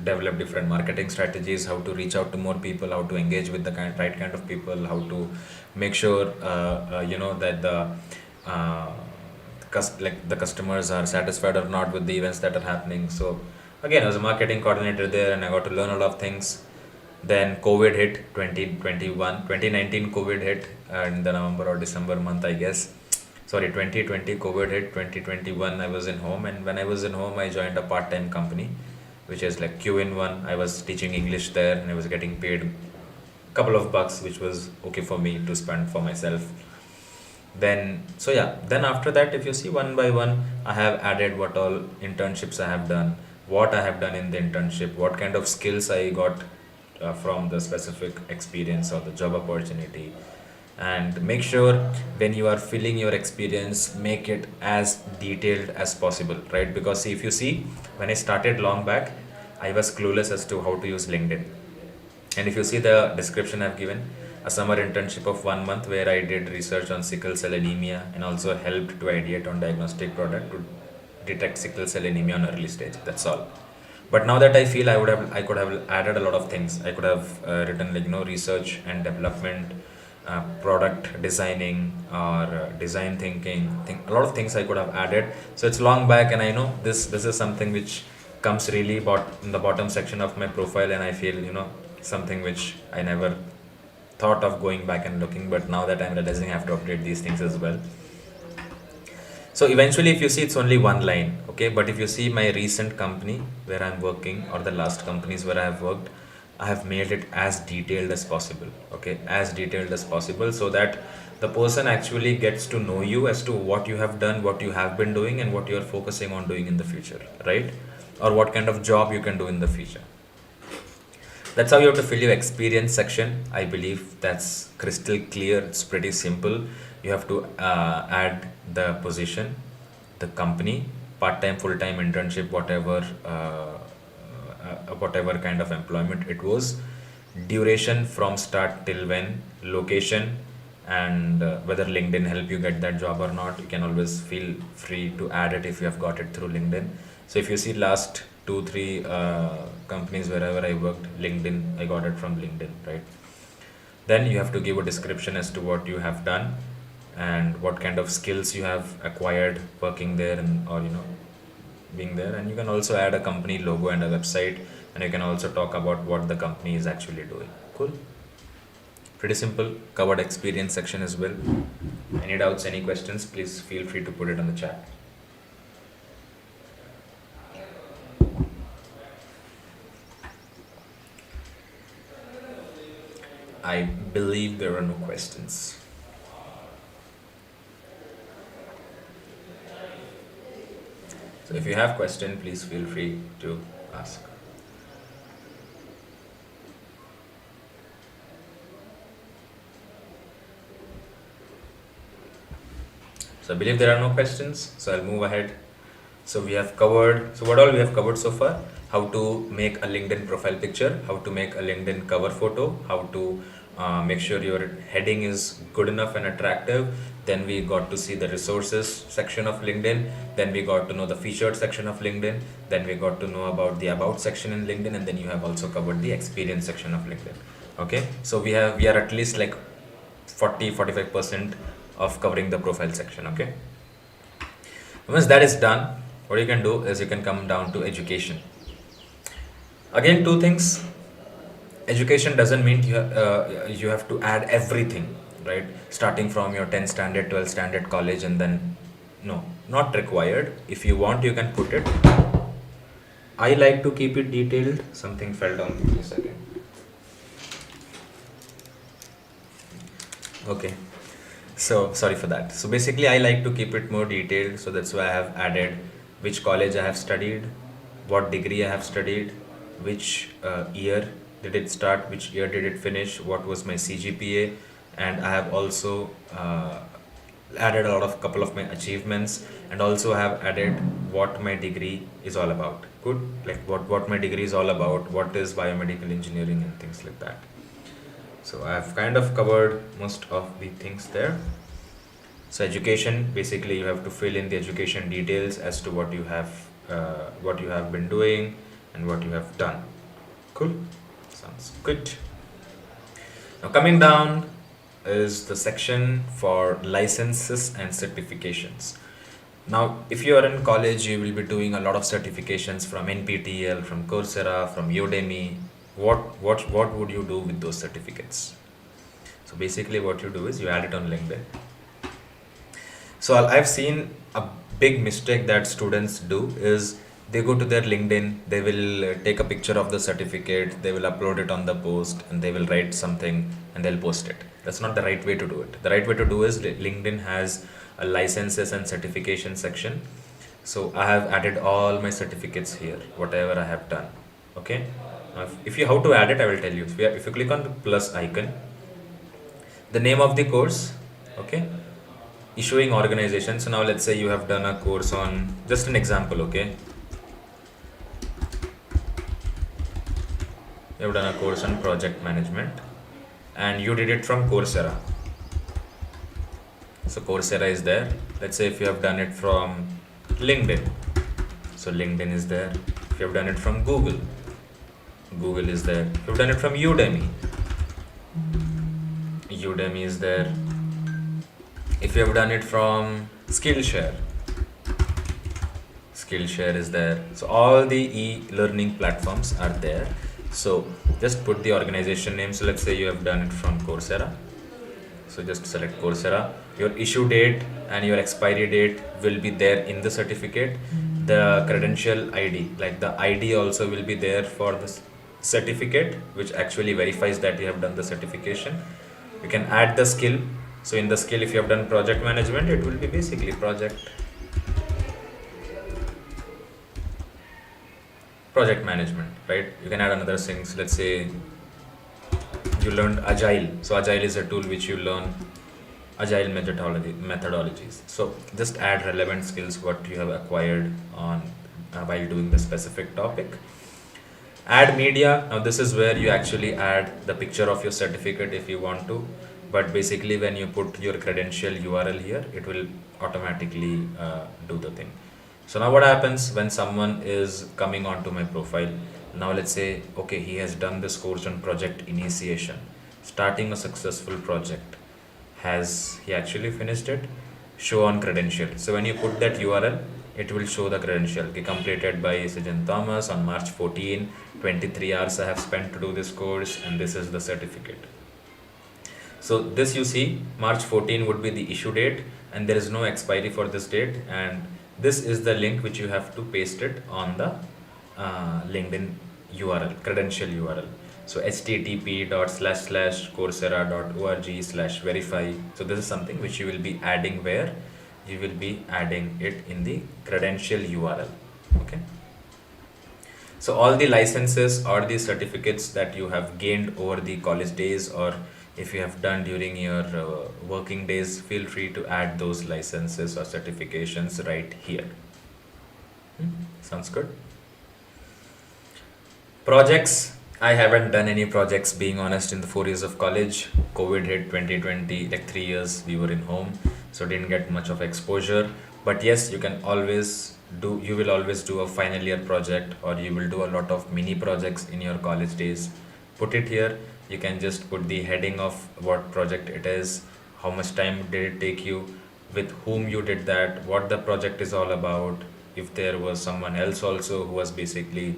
develop different marketing strategies, how to reach out to more people, how to engage with the right kind of people, how to make sure that uh, the customers are satisfied or not with the events that are happening. So again, I was a marketing coordinator there, and I got to learn a lot of things. Then COVID hit 2021, 2019 COVID hit in the November or December month, I guess. Sorry, 2020 COVID hit, 2021 I was in home, and when I was in home, I joined a part-time company, which is like Q-in-1. I was teaching English there, and I was getting paid a couple of bucks, which was okay for me to spend for myself. Then after that, if you see one by one, I have added what all internships I have done, what I have done in the internship, what kind of skills I got from the specific experience or the job opportunity. And make sure when you are filling your experience, make it as detailed as possible, right? Because if you see, when I started long back, I was clueless as to how to use LinkedIn. And if you see the description I've given, a summer internship of 1 month where I did research on sickle cell anemia and also helped to ideate on diagnostic product to detect sickle cell anemia on early stage. That's all. But now that I feel I could have added a lot of things. I could have written research and development, product designing, or design thinking. A lot of things I could have added. So it's long back, and I know this is something which comes really in the bottom section of my profile, and I feel something which I never thought of going back and looking, but now that I'm realizing I have to update these things as well. So eventually, if you see, it's only one line, okay? But if you see my recent company where I'm working, or the last companies where I have worked, I have made it as detailed as possible, okay? As detailed as possible, so that the person actually gets to know you as to what you have done, what you have been doing, and what you are focusing on doing in the future, right? Or what kind of job you can do in the future. That's how you have to fill your experience section. I believe that's crystal clear. It's pretty simple. You have to add the position, the company, part-time, full-time, internship, whatever kind of employment it was, duration from start till when, location, and whether LinkedIn help you get that job or not. You can always feel free to add it if you have got it through LinkedIn. So if you see last 2-3 companies wherever I worked, LinkedIn, I got it from LinkedIn, right? Then you have to give a description as to what you have done and what kind of skills you have acquired working there, and or being there. And you can also add a company logo and a website, and you can also talk about what the company is actually doing. Cool. Pretty simple. Covered experience section as well. Any doubts, any questions, please feel free to put it on the chat. I believe there are no questions. So if you have question, please feel free to ask. So I believe there are no questions, so I'll move ahead. So we have covered, so what all we have covered so far: how to make a LinkedIn profile picture, how to make a LinkedIn cover photo, how to make sure your heading is good enough and attractive. Then we got to see the resources section of LinkedIn. Then we got to know the featured section of LinkedIn. Then we got to know about the about section in LinkedIn, and then you have also covered the experience section of LinkedIn. Okay, so we are at least like 40-45% of covering the profile section. Okay, once that is done, what you can do is you can come down to education. Again, two things. Education doesn't mean you have to add everything, right? Starting from your 10th standard, 12th standard, college, and then no, not required. If you want, you can put it. I like to keep it detailed. Something fell down. Give me a second. Okay. So sorry for that. So basically, I like to keep it more detailed. So that's why I have added which college I have studied, what degree I have studied, which year did it start, which year did it finish, what was my CGPA, and I have also added a lot of couple of my achievements, and also have added what my degree is all about. Good, like what my degree is all about, what is biomedical engineering and things like that. So I've kind of covered most of the things there. So education, basically you have to fill in the education details as to what you have been doing and what you have done. Cool, sounds good. Now coming down is the section for licenses and certifications. Now, if you are in college, you will be doing a lot of certifications from NPTEL, from Coursera, from Udemy. What would you do with those certificates? So basically, what you do is you add it on LinkedIn. So I've seen a big mistake that students do is they go to their LinkedIn, they will take a picture of the certificate, they will upload it on the post, and they will write something and they'll post it. That's not the right way to do it. The right way to do is LinkedIn has a licenses and certification section. So I have added all my certificates here, whatever I have done. Okay. Now if you how to add it, I will tell you. If you click on the plus icon, the name of the course, okay, issuing organization. So now let's say you have done a course on, just an example, okay. You have done a course on project management and you did it from Coursera. So Coursera is there. Let's say if you have done it from LinkedIn, so LinkedIn is there. If you have done it from Google, Google is there. If you have done it from Udemy, Udemy is there. If you have done it from Skillshare, Skillshare is there. So all the e-learning platforms are there. So just put the organization name. So let's say you have done it from Coursera. So just select Coursera. Your issue date and your expiry date will be there in the certificate. The credential ID, like the ID also will be there for the certificate, which actually verifies that you have done the certification. You can add the skill. So in the skill, if you have done project management, it will be basically project management, right? You can add another things. Let's say you learned agile. So agile is a tool which you learn agile methodologies. So just add relevant skills what you have acquired on while doing the specific topic. Add media. Now this is where you actually add the picture of your certificate if you want to, but basically when you put your credential URL here, it will automatically do the thing. So now what happens when someone is coming onto my profile? Now let's say, okay, he has done this course on project initiation, starting a successful project. Has he actually finished it? Show on credential. So when you put that URL, it will show the credential. Okay, completed by Sajan Thomas on March 14, 23 hours I have spent to do this course, and this is the certificate. So this you see, March 14 would be the issue date, and there is no expiry for this date, and this is the link which you have to paste it on the LinkedIn URL, credential URL. So http://coursera.org/verify. So this is something which you will be adding where you will be adding it in the credential URL. Okay. So all the licenses or the certificates that you have gained over the college days, or if you have done during your working days, feel free to add those licenses or certifications right here. Sounds good. Projects. I haven't done any projects, being honest, in the 4 years of college. COVID hit 2020, like 3 years we were in home, so didn't get much of exposure. But yes, you will always do a final year project, or you will do a lot of mini projects in your college days. Put it here. You can just put the heading of what project it is, how much time did it take you, with whom you did that, what the project is all about, if there was someone else also who was basically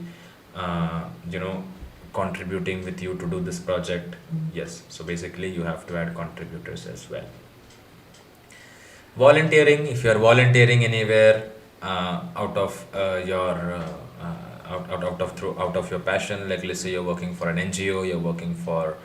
contributing with you to do this project. Yes, so basically you have to add contributors as well. Volunteering. If you are volunteering anywhere out of your passion, like let's say you're working for an NGO, you're working for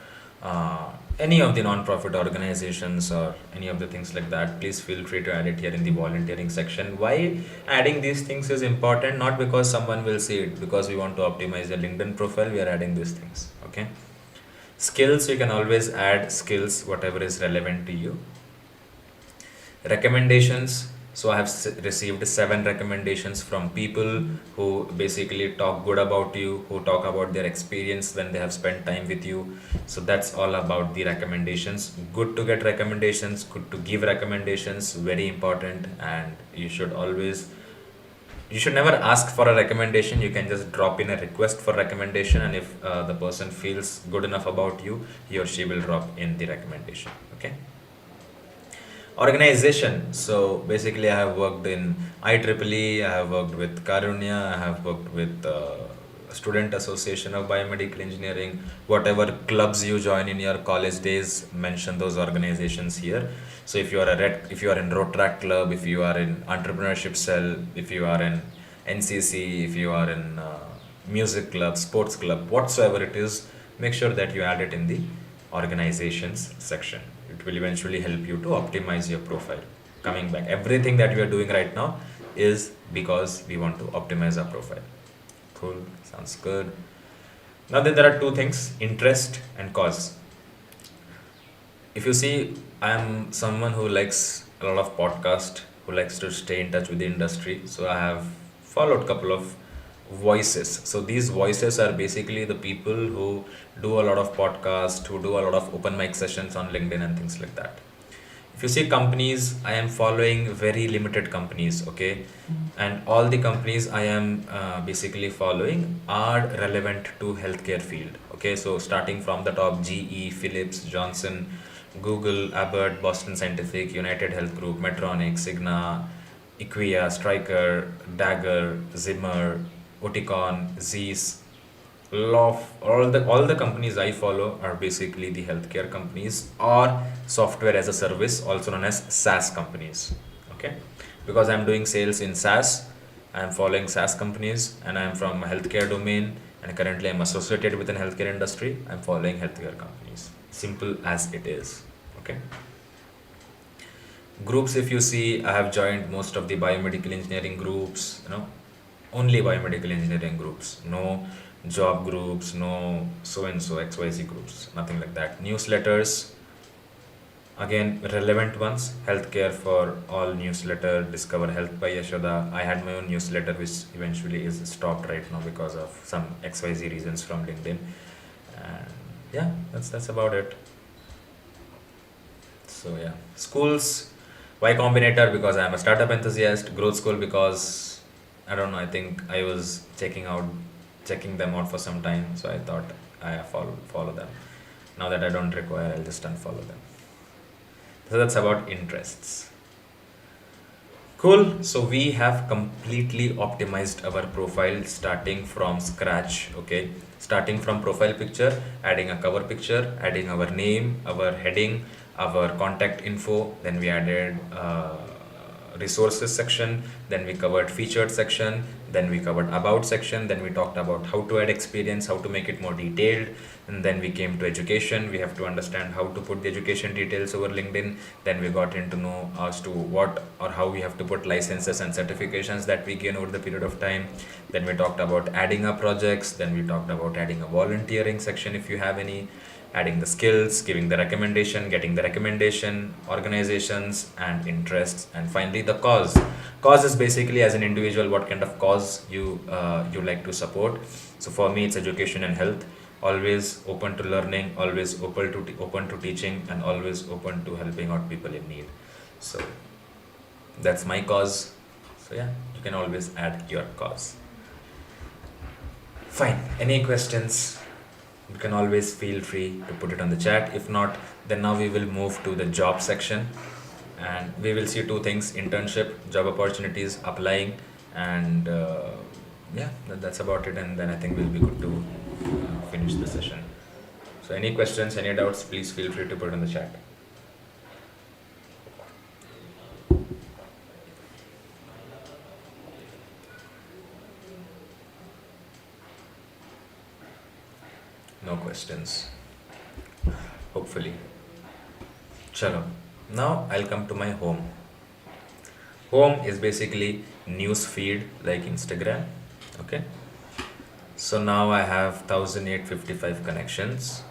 any of the non-profit organizations or any of the things like that, please feel free to add it here in the volunteering section. Why adding these things is important? Not because someone will see it, because we want to optimize your LinkedIn profile, we are adding these things. Okay. Skills, you can always add skills, whatever is relevant to you. Recommendations. So I have received 7 recommendations from people who basically talk good about you, who talk about their experience when they have spent time with you. So that's all about the recommendations. Good to get recommendations, good to give recommendations, very important. And you should never ask for a recommendation. You can just drop in a request for recommendation, and if the person feels good enough about you, he or she will drop in the recommendation. Okay. Organization. So basically, I have worked in IEEE, I have worked with Karunya, I have worked with Student Association of Biomedical Engineering. Whatever clubs you join in your college days, mention those organizations here. So if you are if you are in Rotaract Club, if you are in Entrepreneurship Cell, if you are in NCC, if you are in music club, sports club, whatsoever it is, make sure that you add it in the organizations section. It will eventually help you to optimize your profile. Coming back, everything that we are doing right now is because we want to optimize our profile. Cool, sounds good. Now then, there are two things: interest and cause. If you see, I am someone who likes a lot of podcast, who likes to stay in touch with the industry. So I have followed a couple of voices. So these voices are basically the people who do a lot of podcast, who do a lot of open mic sessions on LinkedIn and things like that. If you see companies, I am following very limited companies, okay? And all the companies I am basically following are relevant to healthcare field, okay? So starting from the top, GE, Philips, Johnson, Google, Abbott, Boston Scientific, United Health Group, Medtronic, Cigna, Equia, Stryker, Dagger, Zimmer, Oticon, Zeiss. All the companies I follow are basically the healthcare companies or software as a service, also known as SaaS companies. Okay, because I'm doing sales in SaaS, I'm following SaaS companies, and I'm from a healthcare domain, and currently I'm associated with an healthcare industry. I'm following healthcare companies. Simple as it is. Okay. Groups, if you see, I have joined most of the biomedical engineering groups, only biomedical engineering groups, no job groups, no so and so XYZ groups, nothing like that. Newsletters, again, relevant ones: Healthcare for All newsletter, Discover Health by Yashoda. I had my own newsletter, which eventually is stopped right now because of some XYZ reasons from LinkedIn. And yeah, that's about it. So yeah, schools, Y Combinator because I'm a startup enthusiast, Growth School because I don't know, I think I was checking them out for some time, so I thought I follow them. Now that I don't require, I'll just unfollow them. So that's about interests. Cool. So we have completely optimized our profile starting from scratch. Okay, starting from profile picture, adding a cover picture, adding our name, our heading, our contact info. Then we added resources section, then we covered featured section, then we covered about section, then we talked about how to add experience, how to make it more detailed, and then we came to education. We have to understand how to put the education details over LinkedIn. Then we got into know as to what or how we have to put licenses and certifications that we gain over the period of time. Then we talked about adding our projects, then we talked about adding a volunteering section if you have any, adding the skills, giving the recommendation, getting the recommendation, organizations and interests, and finally the cause. Cause is basically, as an individual, what kind of cause you like to support. So for me, it's education and health. Always open to learning, always open to teaching, and always open to helping out people in need. So that's my cause. So yeah, you can always add your cause. Fine. Any questions? You can always feel free to put it on the chat. If not, then now we will move to the job section, and we will see two things: internship, job opportunities, applying, and yeah, that's about it. And then I think we'll be good to finish the session. So any questions, any doubts, please feel free to put it in the chat. No questions, hopefully. Chalo. Now I'll come to my home. Home is basically news feed like Instagram. Okay. So now I have 1855 connections.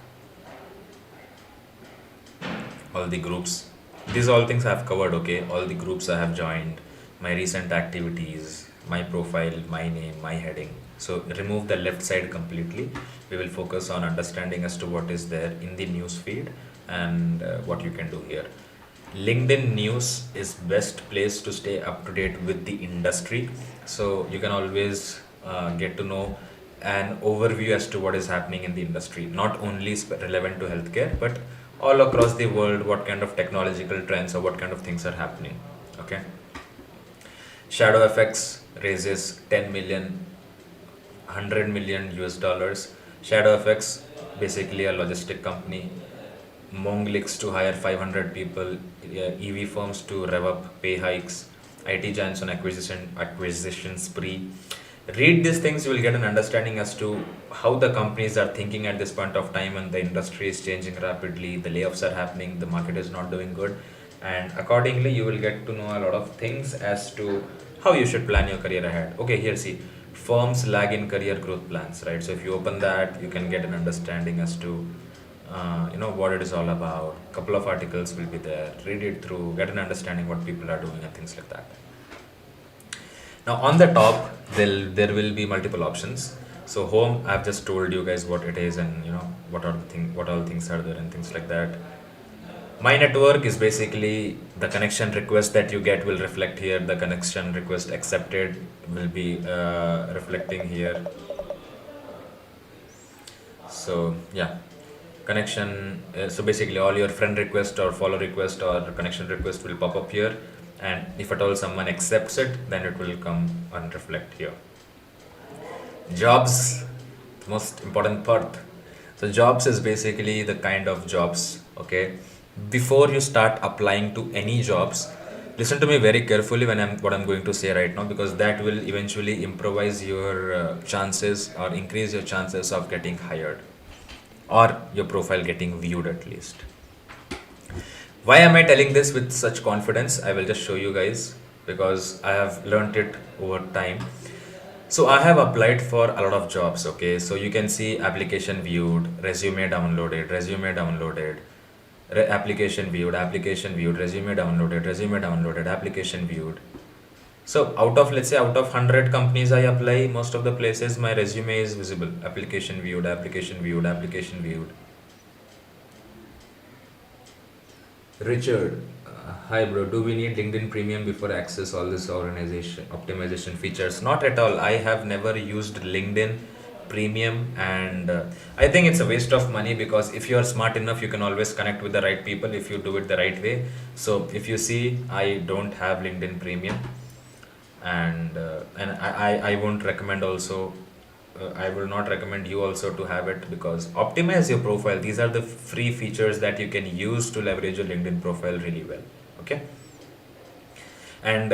All the groups These all things I have covered, okay? All the groups I have joined, my recent activities, my profile, my name, my heading. So remove the left side completely. We will focus on understanding as to what is there in the news feed and what you can do here. LinkedIn news is best place to stay up to date with the industry. So you can always get to know an overview as to what is happening in the industry, not only relevant to healthcare, but all across the world, what kind of technological trends or what kind of things are happening. Okay. Shadow FX raises 10 million, 100 million US dollars. Shadow FX, basically a logistic company. Monglix to hire 500 people, EV firms to rev up pay hikes, IT giants on acquisition spree. Read these things, you will get an understanding as to how the companies are thinking at this point of time, and the industry is changing rapidly, the layoffs are happening, the market is not doing good, and accordingly you will get to know a lot of things as to how you should plan your career ahead. Okay, here see, firms lag in career growth plans, right? So if you open that, you can get an understanding as to what it is all about. Couple of articles will be there, read it through, get an understanding what people are doing and things like that. Now on the top, there will be multiple options. So home, I've just told you guys what it is, and what all things are there and things like that. My network is basically the connection request that you get will reflect here. The connection request accepted will be reflecting here. So yeah, connection. So basically, all your friend request or follow request or connection request will pop up here, and if at all someone accepts it, then it will come and reflect here. Jobs, the most important part. So jobs is basically the kind of jobs. Okay, before you start applying to any jobs, listen to me very carefully when what I'm going to say right now, because that will eventually improvise your chances or increase your chances of getting hired, or your profile getting viewed at least. Why am I telling this with such confidence? I will just show you guys, because I have learned it over time. So I have applied for a lot of jobs. Okay, so you can see application viewed, resume downloaded, application viewed, resume downloaded, application viewed. So let's say out of 100 companies I apply, most of the places my resume is visible. Application viewed, application viewed, application viewed. Richard, hi bro, do we need LinkedIn Premium before access all this organization optimization features? Not at all. I have never used LinkedIn Premium, and I think it's a waste of money, because if you are smart enough, you can always connect with the right people if you do it the right way. So if you see, I don't have LinkedIn Premium, and I won't recommend also. I will not recommend you also to have it, because optimize your profile. These are the free features that you can use to leverage your LinkedIn profile really well. Okay. And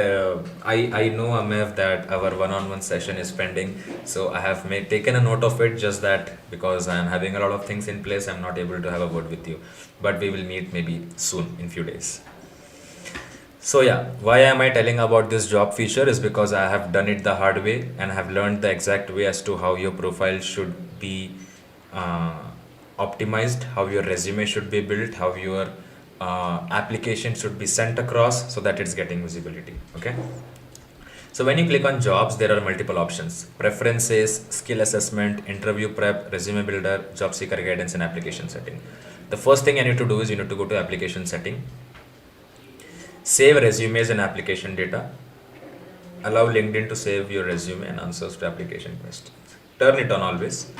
I know, Amev, that our one-on-one session is pending, so I have taken a note of it, just that because I am having a lot of things in place, I'm not able to have a word with you, but we will meet maybe soon in few days. So yeah, why am I telling about this job feature is because I have done it the hard way, and have learned the exact way as to how your profile should be optimized, how your resume should be built, how your application should be sent across so that it's getting visibility. Okay. So when you click on jobs, there are multiple options: preferences, skill assessment, interview prep, resume builder, job seeker guidance, and application setting. The first thing I need to do is you need to go to application setting. Save resumes and application data. Allow LinkedIn to save your resume and answers to application questions. Turn it on always.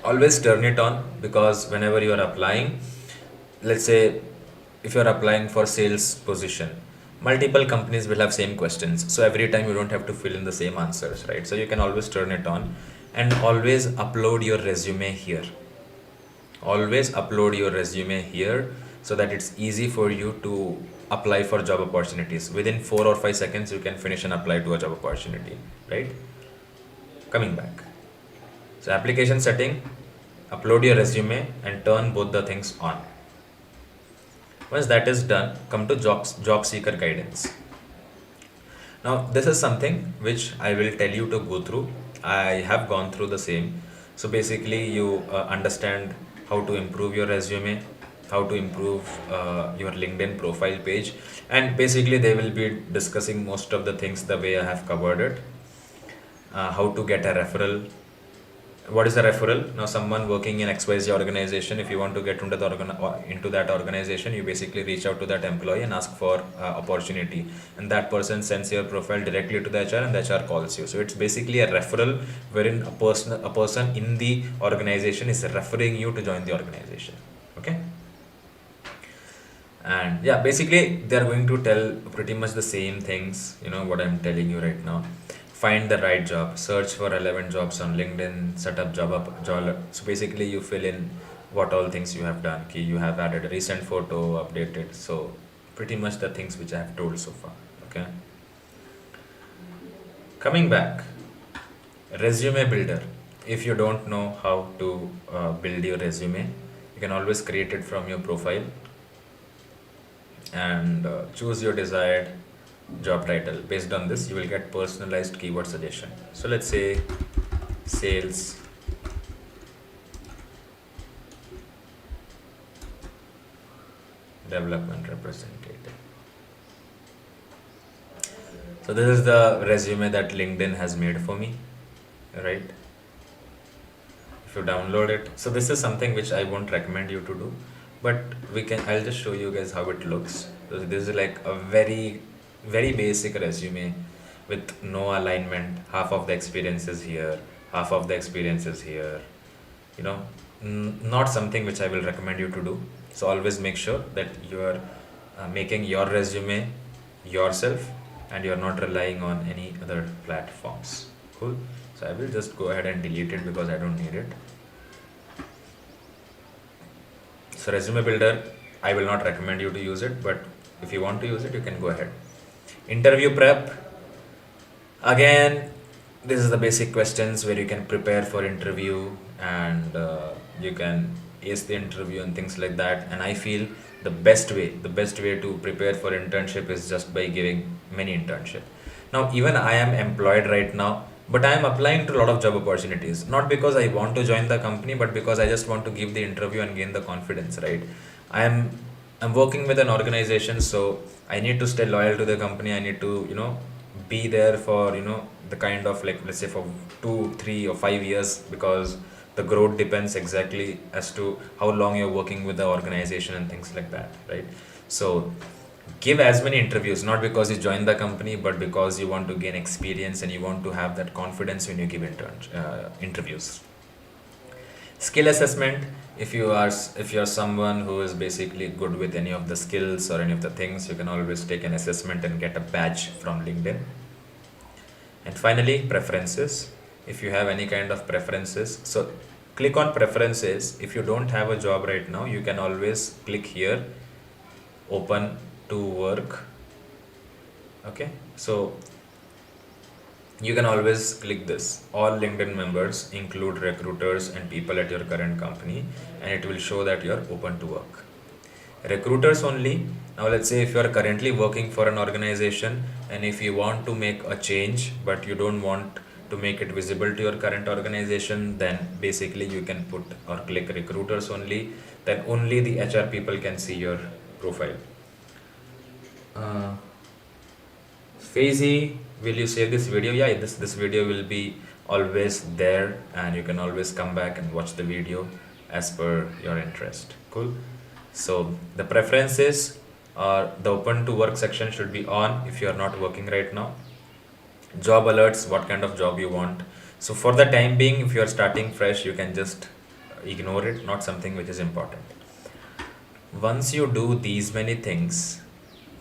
Always turn it on, because whenever you are applying, let's say if you are applying for sales position, multiple companies will have same questions. So every time you don't have to fill in the same answers, right? So you can always turn it on, and always upload your resume here. Always upload your resume here, so that it's easy for you to apply for job opportunities. Within 4 or 5 seconds, you can finish and apply to a job opportunity, right? Coming back. So application setting, upload your resume and turn both the things on. Once that is done, come to job seeker guidance. Now this is something which I will tell you to go through. I have gone through the same. So basically you understand how to improve your resume, how to improve your LinkedIn profile page, and basically they will be discussing most of the things the way I have covered it. How to get a referral. What is a referral? Now, someone working in XYZ organization, if you want to get into into that organization, you basically reach out to that employee and ask for opportunity, and that person sends your profile directly to the HR, and the HR calls you. So it's basically a referral wherein a person in the organization is referring you to join the organization. Okay. And yeah, basically they're going to tell pretty much the same things, what I'm telling you right now. Find the right job, search for relevant jobs on LinkedIn, set up job. So basically you fill in what all things you have done. Ki you have added a recent photo, updated. So pretty much the things which I have told so far. Okay. Coming back, resume builder. If you don't know how to build your resume, you can always create it from your profile and choose your desired job title. Based on this, you will get personalized keyword suggestion. So let's say sales development representative. So this is the resume that LinkedIn has made for me, right? If you download it, so this is something which I won't recommend you to do, but I'll just show you guys how it looks. So this is like a very basic resume with no alignment. Half of the experience is here, half of the experience is here. Not something which I will recommend you to do. So always make sure that you are making your resume yourself and you're not relying on any other platforms. Cool. So I will just go ahead and delete it because I don't need it. So resume builder, I will not recommend you to use it, but if you want to use it, you can go ahead. Interview prep. Again, this is the basic questions where you can prepare for interview and you can ace the interview and things like that. And I feel the best way to prepare for internship is just by giving many internship. Now, even I am employed right now, but I am applying to a lot of job opportunities, not because I want to join the company, but because I just want to give the interview and gain the confidence, right? I'm working with an organization, so I need to stay loyal to the company. I need to, be there for, the kind of like, let's say for 2, 3 or 5 years, because the growth depends exactly as to how long you're working with the organization and things like that, right? So give as many interviews, not because you join the company, but because you want to gain experience and you want to have that confidence when you give interviews. Skill assessment. If you're someone who is basically good with any of the skills or any of the things, you can always take an assessment and get a badge from LinkedIn. And finally, preferences. If you have any kind of preferences, so click on preferences. If you don't have a job right now, you can always click here, open to work. Okay, so you can always click this. All LinkedIn members include recruiters and people at your current company, and it will show that you're open to work. Recruiters only. Now let's say if you are currently working for an organization and if you want to make a change but you don't want to make it visible to your current organization, then basically you can put or click recruiters only. Then only the HR people can see your profile. Faisy, will you save this video? Yeah, this video will be always there, and you can always come back and watch the video as per your interest. Cool. So the preferences or the open to work section should be on if you are not working right now. Job alerts, what kind of job you want. So for the time being, if you are starting fresh, you can just ignore it, not something which is important. Once you do these many things,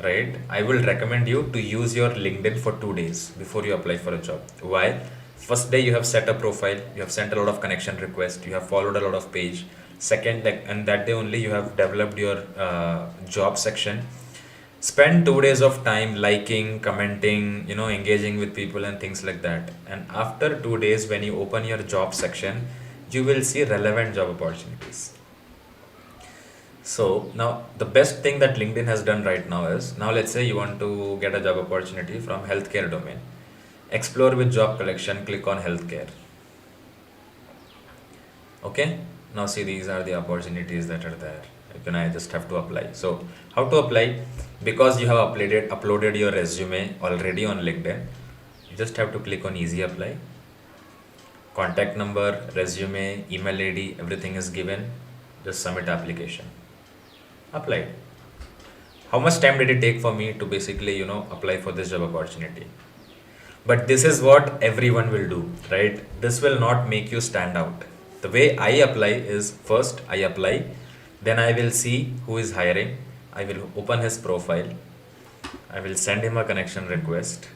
right, I will recommend you to use your LinkedIn for 2 days before you apply for a job. Why? First day you have set a profile, you have sent a lot of connection requests, you have followed a lot of page. Second, and that day only you have developed your job section. Spend 2 days of time liking, commenting, engaging with people and things like that. And after 2 days, when you open your job section, you will see relevant job opportunities. So now the best thing that LinkedIn has done right now is, now let's say you want to get a job opportunity from healthcare domain. Explore with job collection, click on healthcare. Okay, now see, these are the opportunities that are there, I just have to apply. So how to apply? Because you have uploaded your resume already on LinkedIn, you just have to click on easy apply. Contact number, resume, email ID, everything is given. Just submit application. Applied. How much time did it take for me to basically apply for this job opportunity? But this is what everyone will do, right? This will not make you stand out. The way I apply is, first I apply, then I will see who is hiring. I will open his profile. I will send him a connection request.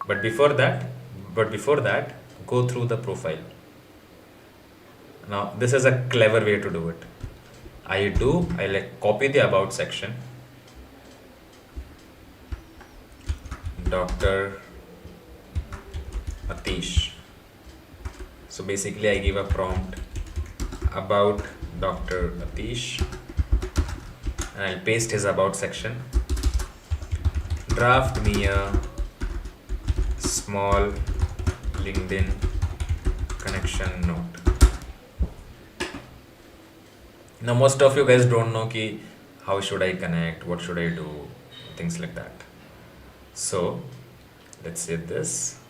But before that, go through the profile. Now, this is a clever way to do it. I copy the about section. Dr. Atish. So basically I give a prompt about Dr. Atish and I'll paste his about section. Draft me a small LinkedIn connection note. Now most of you guys don't know how should I connect, what should I do, things like that. So let's say this.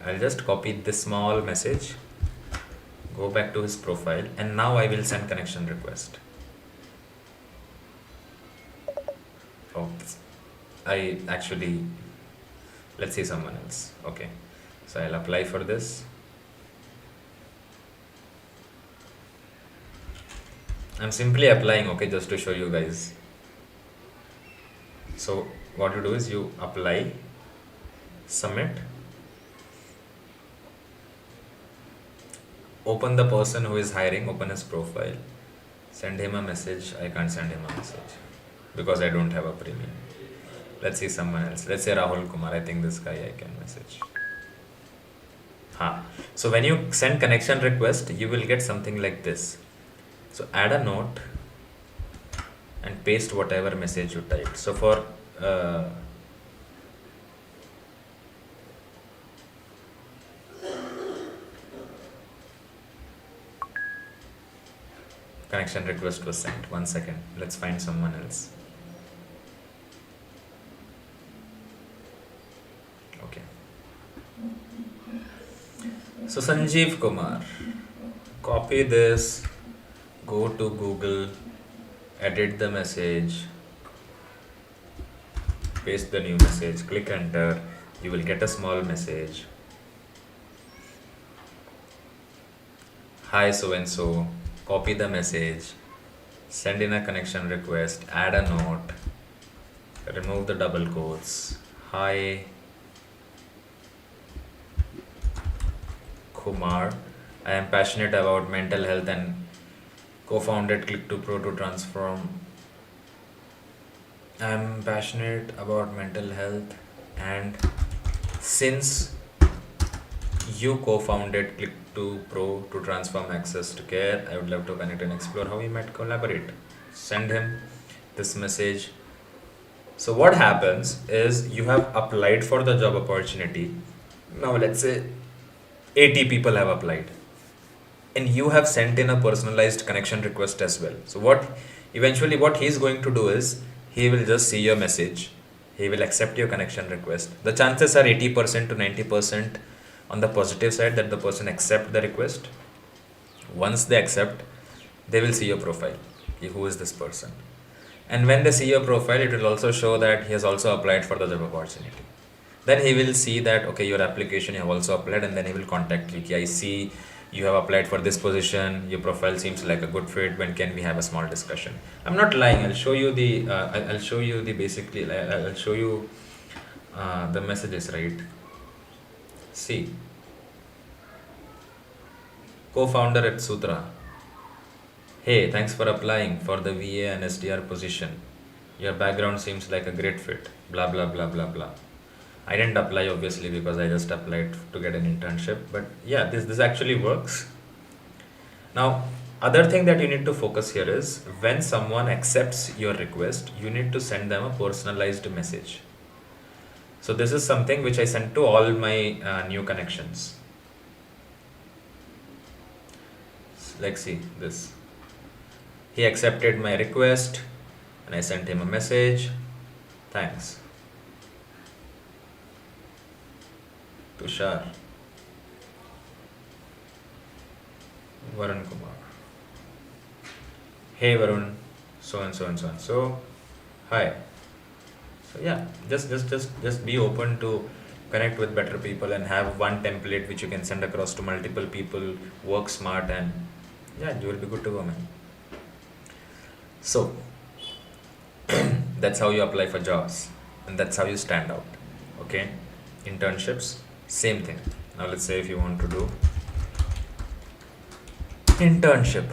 I'll just copy this small message, go back to his profile, and now I will send connection request. Oh, let's see someone else. Okay, so I'll apply for this. I'm simply applying, okay, just to show you guys. So what you do is you apply, submit, open the person who is hiring, open his profile, send him a message. I can't send him a message because I don't have a premium. Let's see someone else. Let's say Rahul Kumar. I think this guy I can message. So when you send connection request, you will get something like this. So add a note and paste whatever message you typed. So for connection request was sent. 1 second. Let's find someone else. Okay. So Sanjeev Kumar, copy this, go to Google, edit the message, paste the new message, click enter, you will get a small message. Hi so and so, copy the message, send in a connection request, add a note, remove the double quotes. Hi Kumar, I am passionate about mental health and co-founded Click2Pro to transform. I am passionate about mental health, and since you co-founded Click2Pro to transform access to care, I would love to connect and explore how we might collaborate. Send him this message. So what happens is you have applied for the job opportunity. Now let's say 80 people have applied, and you have sent in a personalized connection request as well. So what he's going to do is he will just see your message, he will accept your connection request. The chances are 80% to 90% on the positive side that the person accept the request. Once they accept, they will see your profile, who is this person, and when they see your profile, it will also show that he has also applied for the job opportunity. Then he will see that okay, your application you have also applied, and then he will contact you. I see you have applied for this position, your profile seems like a good fit, when can we have a small discussion? I'm not lying, I'll show you the the messages, right? See, co-founder at Sutra, hey, thanks for applying for the VA and SDR position, your background seems like a great fit, blah blah blah blah blah. I didn't apply obviously because I just applied to get an internship, but yeah, this actually works. Now, other thing that you need to focus here is when someone accepts your request, you need to send them a personalized message. So this is something which I sent to all my new connections. Like see this. He accepted my request and I sent him a message. Thanks. Tushar. Varun Kumar. Hey Varun, so and so and so and so. Hi. So yeah, just be open to connect with better people and have one template which you can send across to multiple people. Work smart and yeah, you will be good to go, man. So that's how you apply for jobs and that's how you stand out. Okay, internships, same thing. Now let's say if you want to do internship,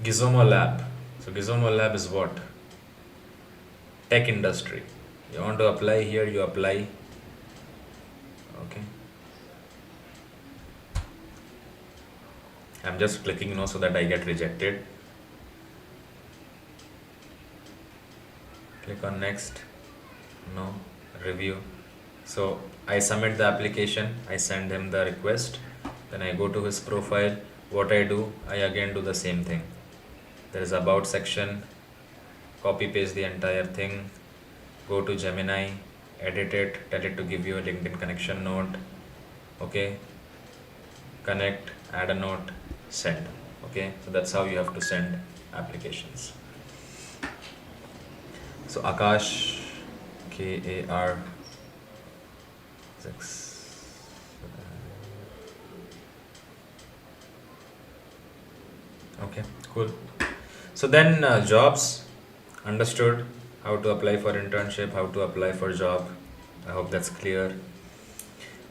Gizmo Lab. So Gizmo Lab is what? Tech industry. You want to apply here, you apply. Okay, I'm just clicking no so that I get rejected. Click on next. No. Review. So I submit the application, I send him the request, then I go to his profile. What I do, I again do the same thing. There is about section, copy paste the entire thing, go to Gemini, edit it, tell it to give you a LinkedIn connection note. Okay, connect, add a note, send. Okay, so that's how you have to send applications. So Akash, KAR 6. Okay, cool. So then jobs, understood how to apply for internship, how to apply for job. I hope that's clear.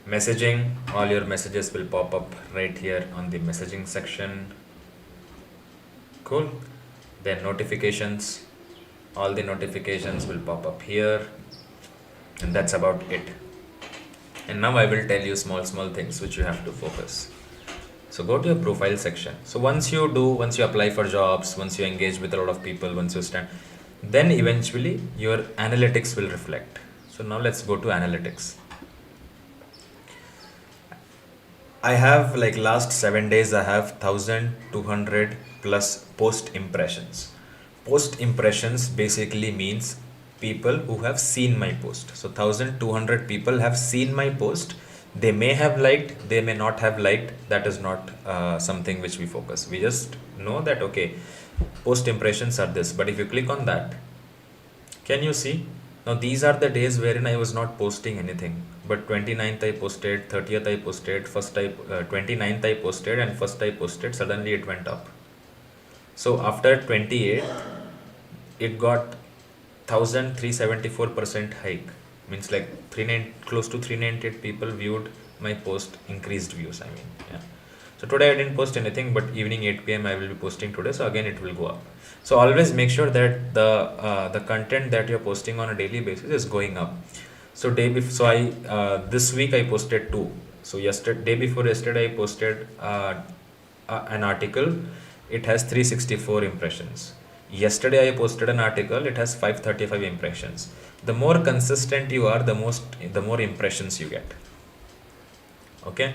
Messaging, all your messages will pop up right here on the messaging section. Cool. Then notifications, all the notifications will pop up here, and that's about it. And now I will tell you small things which you have to focus. So go to your profile section. So once you apply for jobs, once you engage with a lot of people, once you stand, then eventually your analytics will reflect. So now let's go to analytics. I have like last 7 days I have 1200 plus post impressions. Post impressions basically means people who have seen my post. So 1200 people have seen my post. They may have liked, they may not have liked. That is not something which we focus. We just know that okay, post impressions are this. But if you click on that, can you see? Now these are the days wherein I was not posting anything. But 29th I posted, 30th I posted, 29th I posted, and 1st I posted. Suddenly it went up. So after 28, it got 1374% hike. Means like close to 398 people viewed my post, increased views. I mean, yeah. So today I didn't post anything, but evening 8 p.m. I will be posting today. So again it will go up. So always make sure that the content that you're posting on a daily basis is going up. So this week I posted 2. So day before yesterday I posted an article. It has 364 impressions. Yesterday I posted an article. It has 535 impressions. The more consistent you are, the more impressions you get. Okay.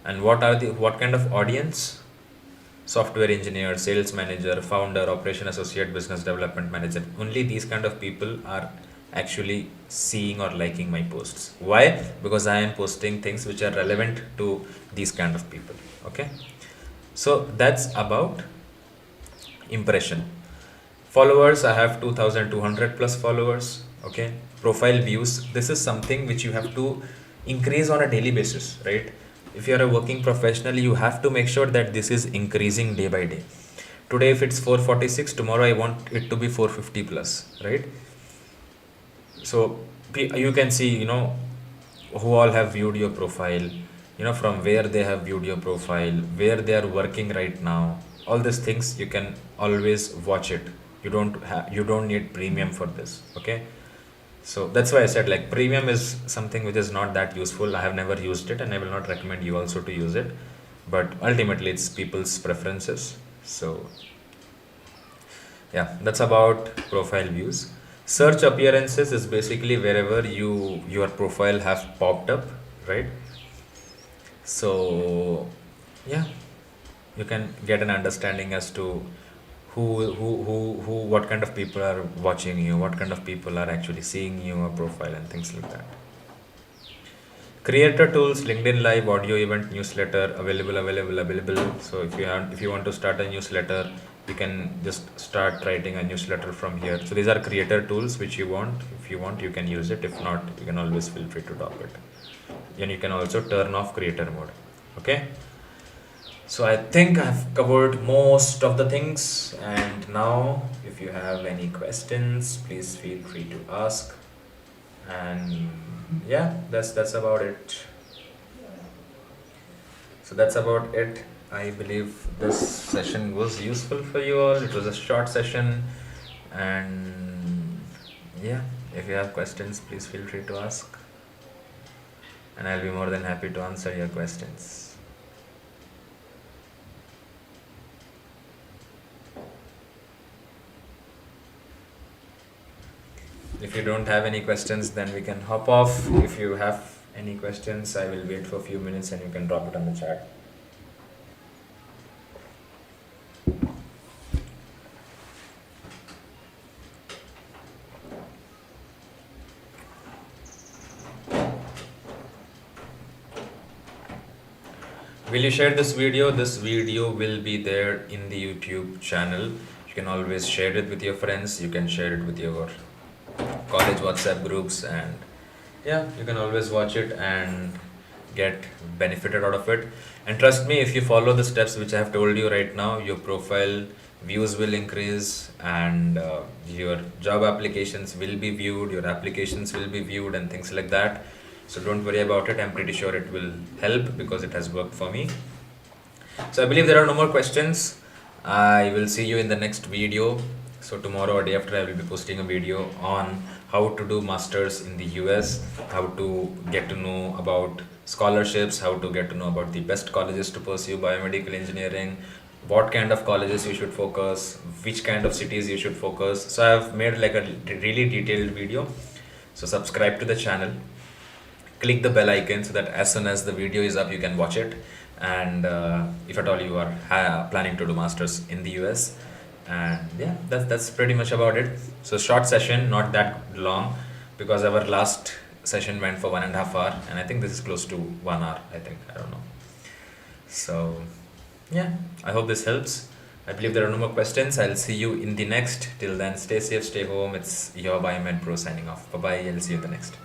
And what kind of audience? Software engineer, sales manager, founder, operation associate, business development manager. Only these kind of people are actually seeing or liking my posts. Why? Because I am posting things which are relevant to these kind of people. Okay. So that's about impression. Followers, I have 2200 plus followers. Okay. Profile views, this is something which you have to increase on a daily basis, right? If you are a working professional, you have to make sure that this is increasing day by day. Today if it's 446, tomorrow I want it to be 450 plus, right? So you can see, who all have viewed your profile, from where they have viewed your profile, where they are working right now. All these things you can always watch it. You don't need premium for this. Okay. So that's why I said like premium is something which is not that useful. I have never used it and I will not recommend you also to use it. But ultimately it's people's preferences. So yeah, that's about profile views. Search appearances is basically wherever your profile have popped up, right? So yeah, you can get an understanding as to what kind of people are watching you, what kind of people are actually seeing your profile, and things like that. Creator tools, LinkedIn Live, audio event, newsletter, available. So if you want to start a newsletter, you can just start writing a newsletter from here. So these are creator tools which you want. If you want, you can use it. If not, you can always feel free to drop it. And you can also turn off creator mode. Okay. So I think I've covered most of the things, and now if you have any questions, please feel free to ask. And yeah, that's about it. So that's about it. I believe this session was useful for you all. It was a short session, and yeah, if you have questions, please feel free to ask, and I'll be more than happy to answer your questions. If you don't have any questions, then we can hop off. If you have any questions, I will wait for a few minutes and you can drop it on the chat. Will you share this video? This video will be there in the YouTube channel. You can always share it with your friends. You can share it with your college WhatsApp groups, and yeah, you can always watch it and get benefited out of it. And trust me, if you follow the steps which I have told you right now, your profile views will increase, and your job applications will be viewed, your applications will be viewed, and things like that. So don't worry about it. I'm pretty sure it will help because it has worked for me. So I believe there are no more questions. I will see you in the next video. So tomorrow or day after, I will be posting a video on how to do masters in the US, how to get to know about scholarships, how to get to know about the best colleges to pursue biomedical engineering, what kind of colleges you should focus, which kind of cities you should focus. So I have made like a really detailed video. So subscribe to the channel, click the bell icon so that as soon as the video is up, you can watch it. And if at all you are planning to do masters in the US. And yeah, that's pretty much about it. So short session, not that long, because our last session went for 1.5 hours, and I think this is close to 1 hour, I think, I don't know. So yeah, I hope this helps. I believe there are no more questions. I'll see you in the next. Till then, stay safe, stay home. It's your Biomed Pro signing off. Bye bye. I'll see you in the next.